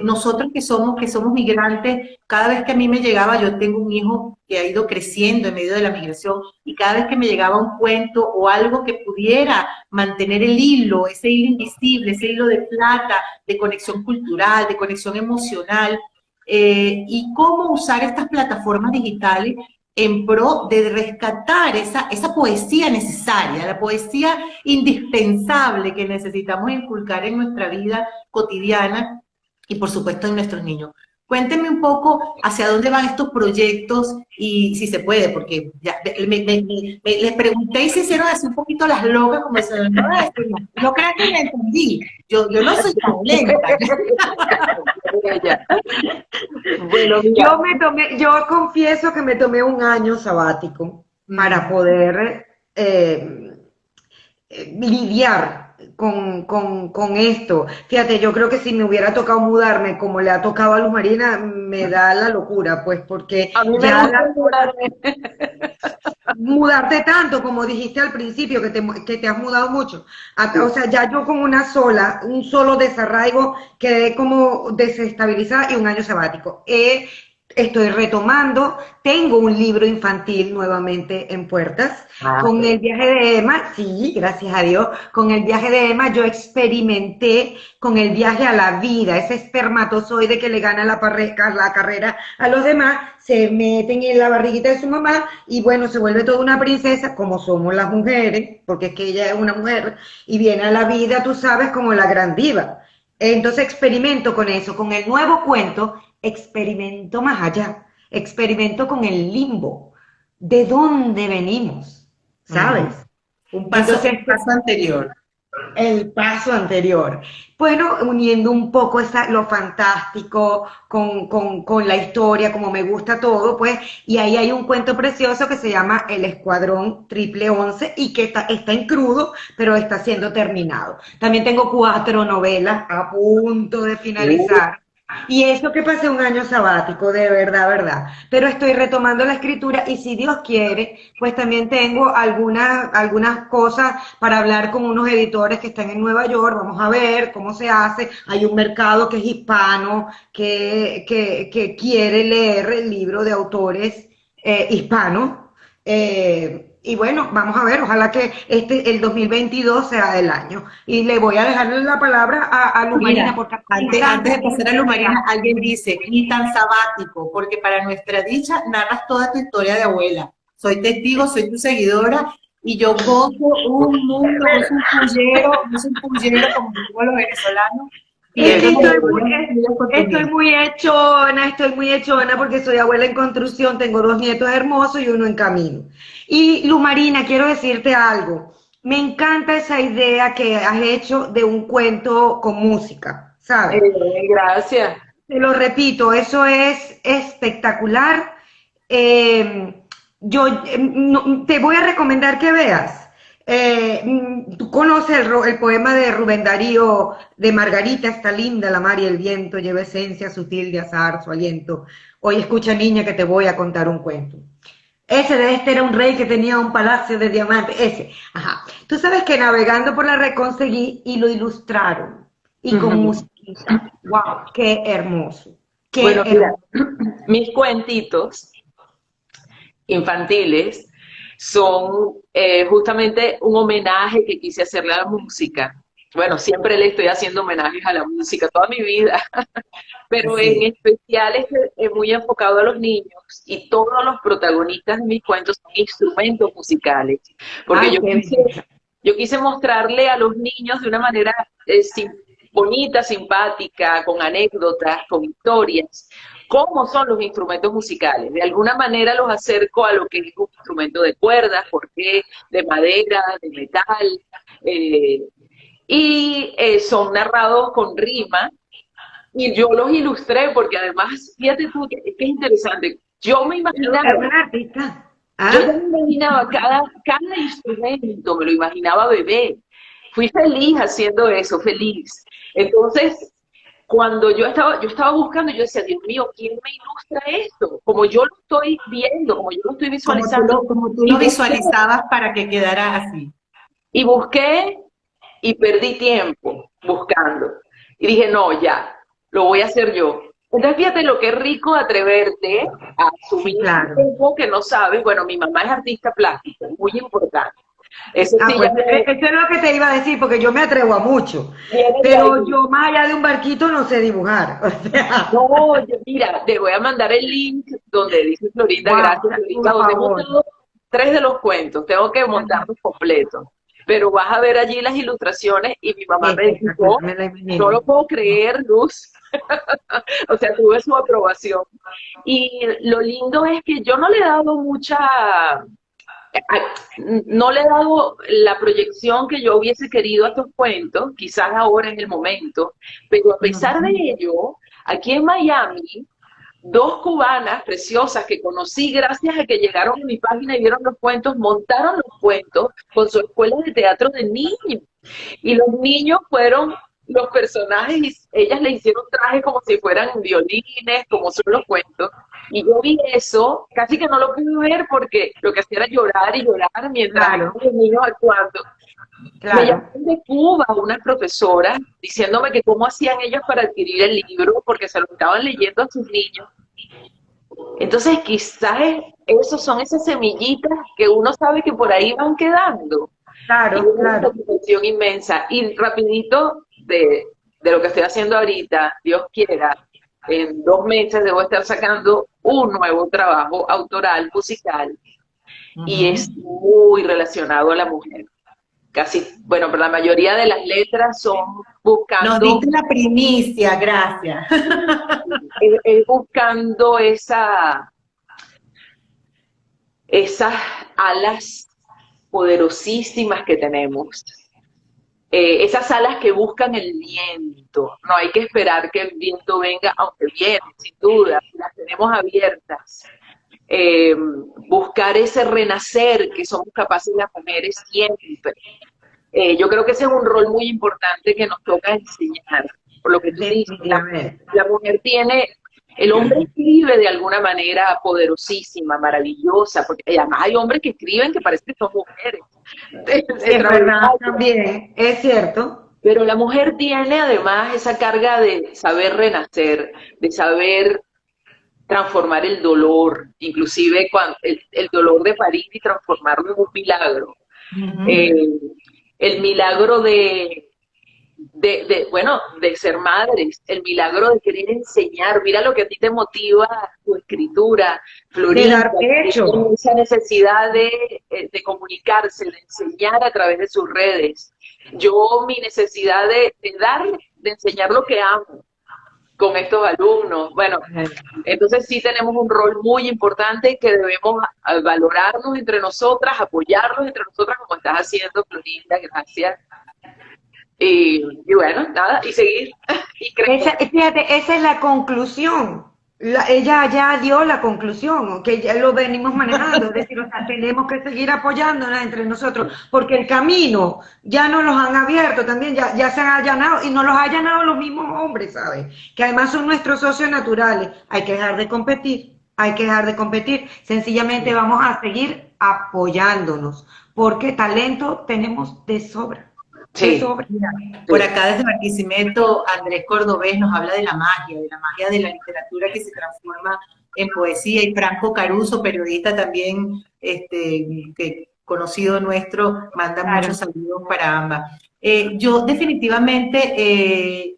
Nosotros que somos migrantes, cada vez que a mí me llegaba, yo tengo un hijo que ha ido creciendo en medio de la migración, y cada vez que me llegaba un cuento o algo que pudiera mantener el hilo, ese hilo invisible, ese hilo de plata, de conexión cultural, de conexión emocional, y cómo usar estas plataformas digitales en pro de rescatar esa poesía necesaria, la poesía indispensable que necesitamos inculcar en nuestra vida cotidiana y por supuesto en nuestros niños. Cuéntenme un poco hacia dónde van estos proyectos y si se puede, porque ya les pregunté y se hicieron así un poquito las locas, como se no, no crean que me entendí, yo no soy tan lenta. bueno, mira, Yo confieso que me tomé un año sabático para poder lidiar con esto. Fíjate, yo creo que si me hubiera tocado mudarme como le ha tocado a Luz Marina, me da la locura, pues porque a mí me ya gusta las cosas, mudarme. mudarte tanto, como dijiste al principio, que te has mudado mucho. O sea, ya yo con un solo desarraigo, quedé como desestabilizada y un año sabático. Estoy retomando, tengo un libro infantil nuevamente en puertas. Ah, Con el viaje de Emma, sí, gracias a Dios, con el viaje de Emma yo experimenté con el viaje a la vida, ese espermatozoide que le gana la carrera a los demás, se meten en la barriguita de su mamá y bueno, se vuelve toda una princesa, como somos las mujeres, porque es que ella es una mujer, y viene a la vida, tú sabes, como la gran diva. Entonces experimento con eso, con el nuevo cuento, experimento más allá, experimento con el limbo, de dónde venimos, ¿sabes? Un Entonces, paso anterior. el paso anterior. Bueno, uniendo un poco lo fantástico con la historia, como me gusta todo, pues, y ahí hay un cuento precioso que se llama El Escuadrón Triple 11 y que está en crudo, pero está siendo terminado. También tengo 4 novelas a punto de finalizar. Y eso que pasé un año sabático, de verdad, verdad. Pero estoy retomando la escritura y si Dios quiere, pues también tengo algunas cosas para hablar con unos editores que están en Nueva York. Vamos a ver cómo se hace. Hay un mercado que es hispano, que quiere leer el libro de autores hispanos. Y bueno, vamos a ver, ojalá que el 2022 sea el año. Y le voy a dejar la palabra a Luz Marina, Mira, porque a mí me antes encanta de que pasar a Luz Marina, alguien dice, ni tan sabático, porque para nuestra dicha narras toda tu historia de abuela. Soy testigo, soy tu seguidora y yo gozo un mundo, gozo un pullero, como decimos los venezolanos, Es que viendo las historias tuyas con tus nietos. estoy muy hechona porque soy abuela en construcción, tengo 2 nietos hermosos y uno en camino. Y Lu Marina, quiero decirte algo. Me encanta esa idea que has hecho de un cuento con música, ¿sabes? Gracias. Te lo repito, eso es espectacular. Eh, te voy a recomendar que veas. Tú conoces el poema de Rubén Darío, de Margarita está linda la mar y el viento, lleva esencia sutil de azar, su aliento. Hoy escucha niña que te voy a contar un cuento. Ese de este era un rey que tenía un palacio de diamantes. Ese, ajá. Tú sabes que navegando por la red conseguí y lo ilustraron. Y con Ujú. musiquita. ¡Wow! ¡Qué hermoso! ¡Qué Bueno, mira, hermoso! mis cuentitos infantiles son justamente un homenaje que quise hacerle a la música. Bueno, siempre le estoy haciendo homenajes a la música toda mi vida, pero en Sí. especial es muy enfocado a los niños y todos los protagonistas de mis cuentos son instrumentos musicales, porque ¡Ay, qué belleza! yo quise mostrarle a los niños de una manera bonita, simpática, con anécdotas, con historias, cómo son los instrumentos musicales. De alguna manera los acerco a lo que es un instrumento de cuerdas, por qué, de madera, de metal, eh, y son narrados con rima, y yo los ilustré porque además, fíjate tú, que es interesante, Pero es una artista. yo ya ¿Ah? me imaginaba cada instrumento, me lo imaginaba bebé. Fui feliz haciendo eso, feliz. Entonces, cuando yo estaba buscando, yo decía, Dios mío, ¿quién me ilustra esto? Como yo lo estoy viendo, como yo lo estoy visualizando, Como tú y lo busqué, visualizabas para que quedara así. y busqué, y perdí tiempo buscando. Y dije, no, ya, lo voy a hacer yo. Entonces, fíjate lo que es rico atreverte a Sí, asumir claro. algo que no sabes. Bueno, mi mamá es artista plástica, muy importante. Eso Ah, sí, pues ya me eso es lo que te iba a decir, porque yo me atrevo a mucho. viene de Pero ahí. yo más allá de un barquito no sé dibujar. O sea, No, mira, te voy a mandar el link donde dice Florinda, gracias wow, Florinda, por donde he favor. montado 3 de los cuentos. Tengo que montarlos completos. Pero vas a ver allí las ilustraciones y mi mamá me Espectacular, dijo, me la no lo imagino. puedo creer, Luz. O sea, tuve su aprobación. Y lo lindo es que yo no le he dado no le he dado la proyección que yo hubiese querido a estos cuentos, quizás ahora es el momento, pero a pesar de ello, aquí en Miami, 2 cubanas preciosas que conocí gracias a que llegaron a mi página y vieron los cuentos, montaron los cuentos con su escuela de teatro de niños. Y los niños fueron los personajes y ellas le hicieron trajes como si fueran violines, como son los cuentos. Y yo vi eso, casi que no lo pude ver porque lo que hacía era llorar y llorar mientras Claro, los niños actuando. Me claro. llamaron de Cuba unas profesoras diciéndome que cómo hacían ellos para adquirir el libro porque se lo estaban leyendo a sus niños. Entonces quizás esos son esas semillitas que uno sabe que por ahí van quedando y Claro, una claro. satisfacción inmensa. Y rapidito de lo que estoy haciendo ahorita, Dios quiera, en 2 meses debo estar sacando un nuevo trabajo autoral, musical, y es Ujú. muy relacionado a la mujer. Casi, bueno, pero la mayoría de las letras son Nos buscando, diste la primicia, gracias. es buscando esas alas poderosísimas que tenemos esas alas que buscan el viento. No hay que esperar que el viento venga, aunque viene, sin duda, las tenemos abiertas. Buscar ese renacer que somos capaces las mujeres siempre. Yo creo que ese es un rol muy importante que nos toca enseñar. Por lo que tú dices, la mujer tiene, el hombre escribe de alguna manera poderosísima, maravillosa, porque además hay hombres que escriben que parece que son mujeres. Es verdad, también, es cierto. Pero la mujer tiene además esa carga de saber renacer, de saber transformar el dolor, inclusive cuando, el dolor de parir y transformarlo en un milagro. El milagro bueno, de ser madres, el milagro de querer enseñar. Mira lo que a ti te motiva tu escritura, Florinda, esa necesidad de comunicarse, de enseñar a través de sus redes. Yo, mi necesidad de enseñar lo que amo con estos alumnos. Bueno, entonces sí tenemos un rol muy importante que debemos valorarnos entre nosotras, apoyarnos entre nosotras, como estás haciendo, Florinda, gracias. Y bueno, nada, y seguir. Y fíjate, esa es la conclusión. Ella ya dio la conclusión, que ya lo venimos manejando, es decir, o sea, tenemos que seguir apoyándonos entre nosotros, porque el camino ya nos los han abierto también, ya se han allanado, y nos los han allanado los mismos hombres, ¿sabes? Que además son nuestros socios naturales. Hay que dejar de competir, sencillamente vamos a seguir apoyándonos, porque talento tenemos de sobra. Sí. Por acá desde Barquisimeto, Andrés Cordobés nos habla de la magia de la literatura que se transforma en poesía, y Franco Caruso, periodista también, que conocido nuestro, manda muchos saludos para ambas. Yo definitivamente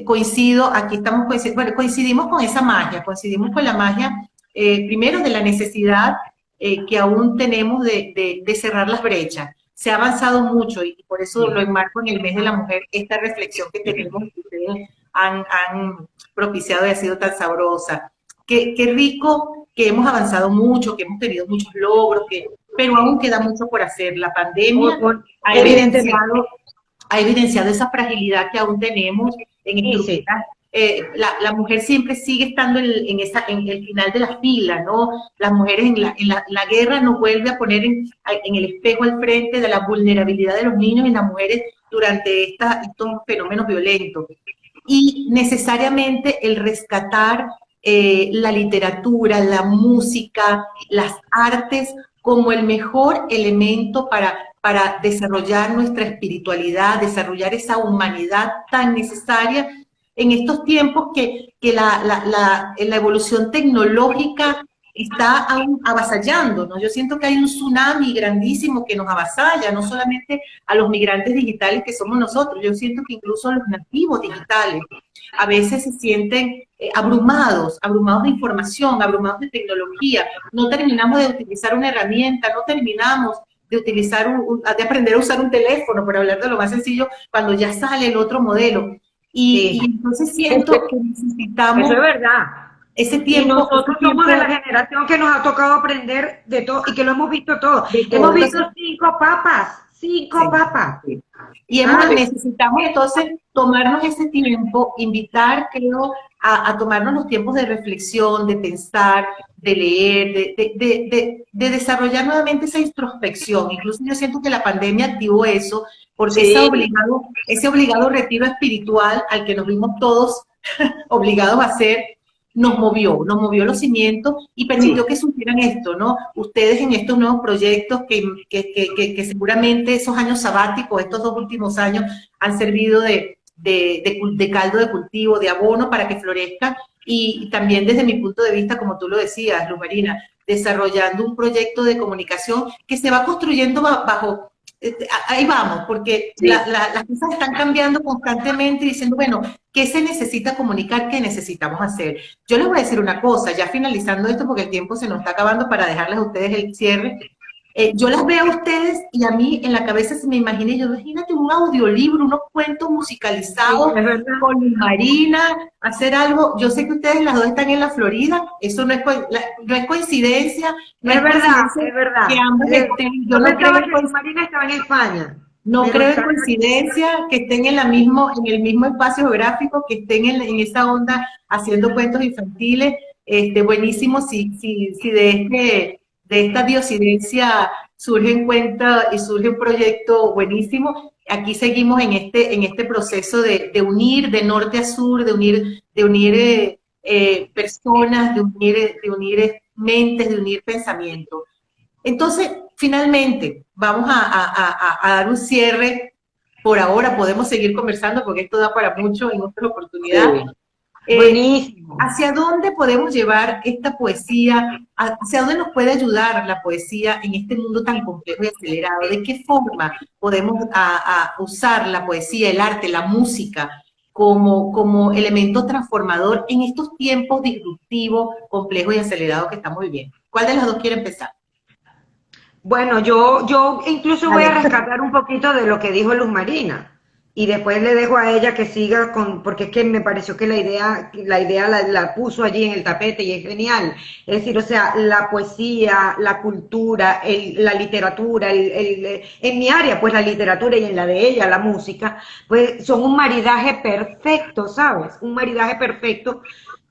coincido, aquí estamos coincidimos con esa magia, coincidimos con la magia, primero de la necesidad que aún tenemos de cerrar las brechas. Se ha avanzado mucho y por eso lo enmarco en el mes de la mujer, esta reflexión que tenemos, que ustedes han propiciado y ha sido tan sabrosa. Qué rico que hemos avanzado mucho, que hemos tenido muchos logros, pero aún queda mucho por hacer. La pandemia ha evidenciado esa fragilidad que aún tenemos en estructuras. La mujer siempre sigue estando en el final de la fila, ¿no? Las mujeres en la guerra nos vuelve a poner en el espejo al frente de la vulnerabilidad de los niños y las mujeres durante estos fenómenos violentos. Y necesariamente el rescatar la literatura, la música, las artes como el mejor elemento para desarrollar nuestra espiritualidad, desarrollar esa humanidad tan necesaria en estos tiempos que la evolución tecnológica está aún avasallando, ¿no? Yo siento que hay un tsunami grandísimo que nos avasalla, no solamente a los migrantes digitales que somos nosotros, yo siento que incluso los nativos digitales a veces se sienten abrumados de información, abrumados de tecnología, no terminamos de utilizar una herramienta, no terminamos de utilizar de aprender a usar un teléfono, por hablar de lo más sencillo, cuando ya sale el otro modelo. Y entonces siento que necesitamos... Eso es verdad. Ese tiempo... Y nosotros somos de la generación que nos ha tocado aprender de todo y que lo hemos visto todo. Hemos visto cinco papas. Sí. Y necesitamos entonces tomarnos ese tiempo, invitar, creo, a tomarnos los tiempos de reflexión, de pensar, de leer, de desarrollar nuevamente esa introspección. Incluso yo siento que la pandemia activó eso, porque ese obligado retiro espiritual al que nos vimos todos obligados a hacer, nos movió los cimientos y permitió que surgieran esto, ¿no? Ustedes en estos nuevos proyectos que seguramente esos años sabáticos, estos 2 últimos años, han servido de caldo de cultivo, de abono para que florezca, y también desde mi punto de vista, como tú lo decías, Luz Marina, desarrollando un proyecto de comunicación que se va construyendo bajo... Ahí vamos, porque las cosas están cambiando constantemente, diciendo, bueno, ¿qué se necesita comunicar? ¿Qué necesitamos hacer? Yo les voy a decir una cosa, ya finalizando esto, porque el tiempo se nos está acabando para dejarles a ustedes el cierre. Yo las veo a ustedes y a mí en la cabeza se me imagina, imagínate un audiolibro, unos cuentos musicalizados con Marina, hacer algo. Yo sé que ustedes las dos están en la Florida, eso no es coincidencia. Es verdad. Que ambas yo no creo que Marina estaba en España. No pero creo en está coincidencia que estén en el mismo espacio geográfico, que estén en esa onda haciendo cuentos infantiles. Buenísimo si de esta diosidencia surge un cuento y surge un proyecto buenísimo. Aquí seguimos en este proceso de unir de norte a sur, de unir personas, de unir mentes, de unir pensamientos. Entonces, finalmente, vamos a dar un cierre. Por ahora podemos seguir conversando porque esto da para mucho en otra oportunidad. Sí. buenísimo. ¿Hacia dónde podemos llevar esta poesía? ¿Hacia dónde nos puede ayudar la poesía en este mundo tan complejo y acelerado? ¿De qué forma podemos usar la poesía, el arte, la música como elemento transformador en estos tiempos disruptivos, complejos y acelerados que estamos viviendo? ¿Cuál de las dos quiere empezar? Bueno, yo incluso voy a Dale. rescatar un poquito de lo que dijo Luz Marina y después le dejo a ella que siga con, porque es que me pareció que la idea la puso allí en el tapete y es genial. Es decir, o sea, la poesía, la cultura, la literatura, en mi área, pues la literatura y en la de ella, la música, pues son un maridaje perfecto, ¿sabes? Un maridaje perfecto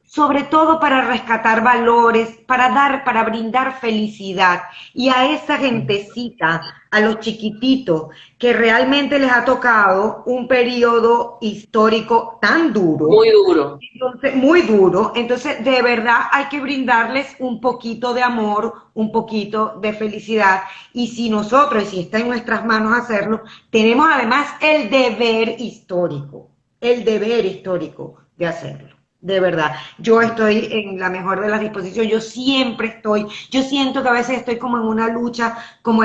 sobre todo para rescatar valores, para brindar felicidad. Y a esa gentecita, a los chiquititos, que realmente les ha tocado un periodo histórico tan duro, Muy duro. entonces, muy duro, entonces de verdad hay que brindarles un poquito de amor, un poquito de felicidad. Y si nosotros, y si está en nuestras manos hacerlo, tenemos además el deber histórico de hacerlo. De verdad, yo estoy en la mejor de las disposiciones, yo siento que a veces estoy como en una lucha, como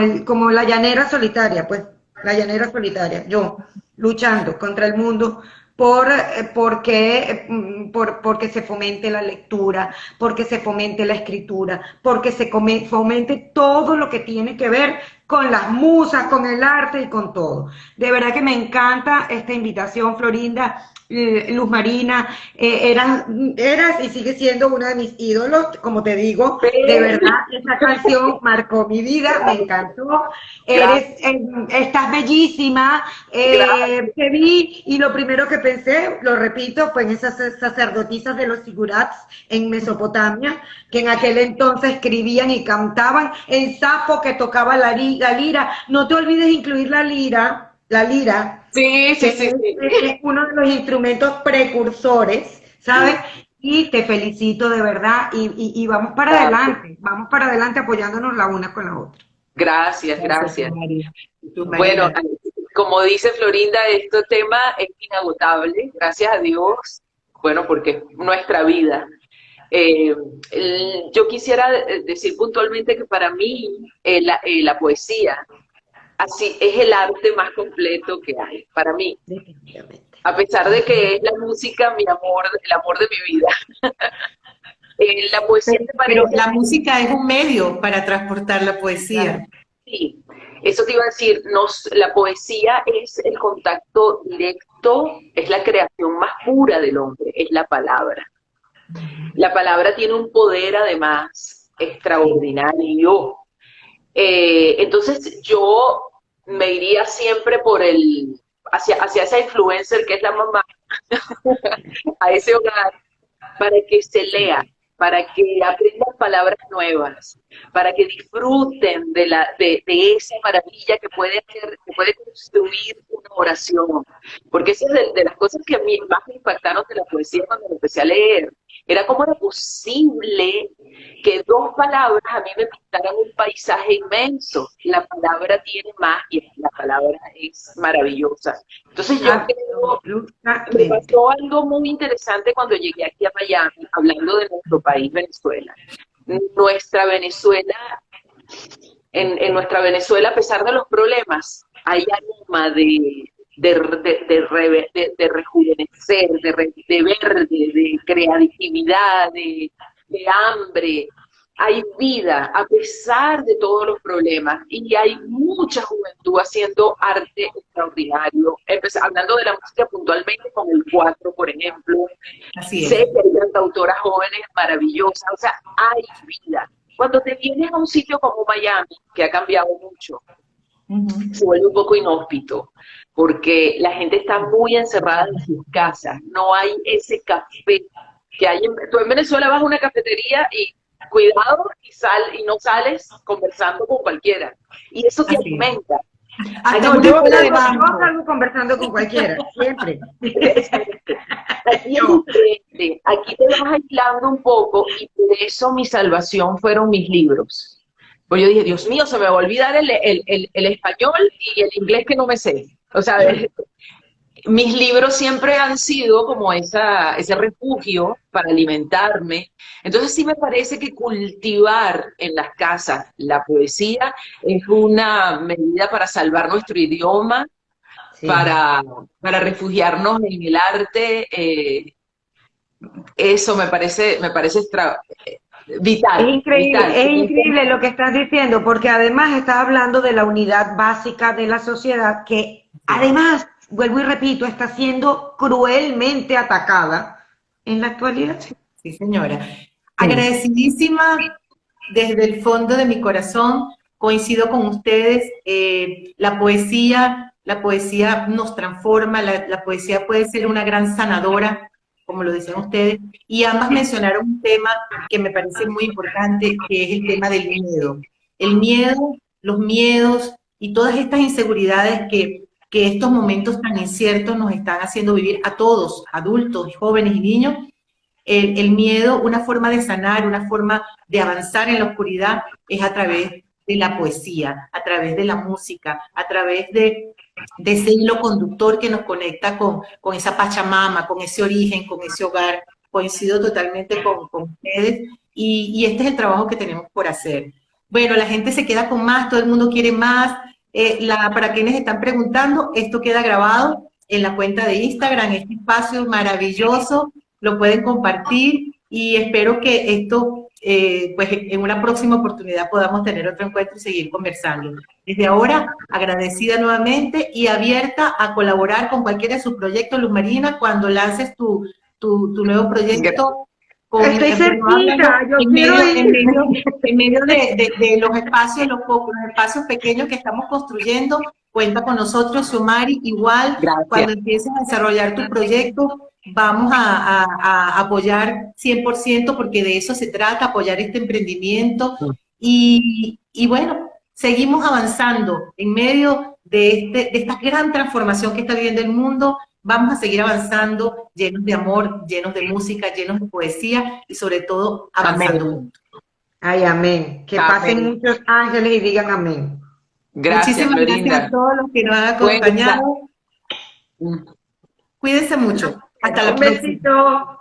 la llanera solitaria, pues, la llanera solitaria, yo luchando contra el mundo porque se fomente la lectura, porque se fomente la escritura, porque fomente todo lo que tiene que ver con las musas, con el arte y con todo. De verdad que me encanta esta invitación, Florinda. Luz Marina, eras y sigue siendo uno de mis ídolos, como te digo, de verdad, esa canción marcó mi vida, me encantó, Gracias, estás bellísima, gracias. te vi y lo primero que pensé, lo repito, fue en esas sacerdotisas de los sigurats en Mesopotamia, que en aquel entonces escribían y cantaban, el sapo que tocaba la lira, no te olvides incluir la lira, Sí, que sí, sí, sí. es uno de los instrumentos precursores, ¿sabes? Y te felicito de verdad y Gracias, vamos para adelante apoyándonos la una con la otra. gracias, Gracias, gracias. María. Luz Bueno, Marina. como dice Florinda, este tema es inagotable, gracias a Dios, bueno, porque es nuestra vida. Eh, yo quisiera decir puntualmente que para mí la poesía así es el arte más completo que hay, para mí. Definitivamente. A pesar de que es la música mi amor, el amor de mi vida. La poesía me Pero parece, la música es un medio para transportar la poesía. sí, eso te iba a decir, la poesía es el contacto directo, es la creación más pura del hombre, es la palabra. La palabra tiene un poder además extraordinario. Entonces yo me iría siempre hacia esa influencer que es la mamá, a ese hogar, para que se lea, para que aprendan palabras nuevas, para que disfruten de esa maravilla que puede construir una oración. Porque esa es de las cosas que a mí más me impactaron de la poesía cuando la empecé a leer. Era cómo era posible que dos palabras a mí me pintaran un paisaje inmenso. La palabra tiene magia, la palabra es maravillosa. Entonces yo creo, me Absolutamente. pasó algo muy interesante cuando llegué aquí a Miami, hablando de nuestro país, Venezuela. Nuestra Venezuela, en nuestra Venezuela, a pesar de los problemas, hay aroma de rejuvenecer, de verde, de creatividad, de hambre. Hay vida a pesar de todos los problemas y hay mucha juventud haciendo arte extraordinario. Hablando de la música puntualmente con el cuatro, por ejemplo, Así sé es. que hay cantautoras jóvenes maravillosas, o sea, hay vida. Cuando te vienes a un sitio como Miami, que ha cambiado mucho, Ujú. se vuelve un poco inhóspito, porque la gente está muy encerrada en sus casas, no hay ese café que hay tú en Venezuela vas a una cafetería y cuidado y no sales conversando con cualquiera, y eso te Así es. alimenta. Hasta No, una Aquí yo cola de salgo, yo banco. salgo conversando con cualquiera, siempre. aquí es Yo. diferente, aquí te vas aislando un poco y por eso mi salvación fueron mis libros. Pues yo dije, Dios mío, se me va a olvidar el español y el inglés que no me sé. O sea, mis libros siempre han sido como ese refugio para alimentarme. Entonces sí me parece que cultivar en las casas la poesía es una medida para salvar nuestro idioma, Sí. para, para refugiarnos en el arte. Eso me parece vital, vital. Es increíble lo que estás diciendo, porque además estás hablando de la unidad básica de la sociedad que Sí, además, vuelvo y repito, está siendo cruelmente atacada en la actualidad. sí, señora. Sí, Agradecidísima desde el fondo de mi corazón, coincido con ustedes, la poesía nos transforma, la poesía puede ser una gran sanadora, como lo decían ustedes, y ambas mencionaron un tema que me parece muy importante, que es el tema del miedo. El miedo, los miedos y todas estas inseguridades que estos momentos tan inciertos nos están haciendo vivir a todos, adultos, jóvenes y niños, el miedo, una forma de sanar, una forma de avanzar en la oscuridad es a través de la poesía, a través de la música, a través de ese hilo conductor que nos conecta con esa Pachamama, con ese origen, con ese hogar. Coincido totalmente con ustedes y este es el trabajo que tenemos por hacer. Bueno, la gente se queda con más, todo el mundo quiere más. Para quienes están preguntando, esto queda grabado en la cuenta de Instagram, este espacio maravilloso lo pueden compartir y espero que esto, pues en una próxima oportunidad podamos tener otro encuentro y seguir conversando. Desde ahora, agradecida nuevamente y abierta a colaborar con cualquiera de sus proyectos, Luz Marina, cuando lances tu nuevo proyecto, estoy bueno, háblalo cerquita, yo quiero ir. en medio de los espacios, los espacios pequeños que estamos construyendo, cuenta con nosotros, Xiomari, igual, Gracias. cuando empieces a desarrollar tu proyecto, vamos a apoyar 100% porque de eso se trata, apoyar este emprendimiento y bueno, seguimos avanzando en medio de esta gran transformación que está viviendo el mundo, vamos a seguir avanzando llenos de amor, llenos de música, llenos de poesía y sobre todo avanzando Amén. juntos. Ay, amén. Que pasen Amén. muchos ángeles y digan amén. Gracias, Muchísimas gracias a Florinda. todos los que nos han Cuenta. acompañado. Cuídense mucho. Hasta la Un próxima. besito.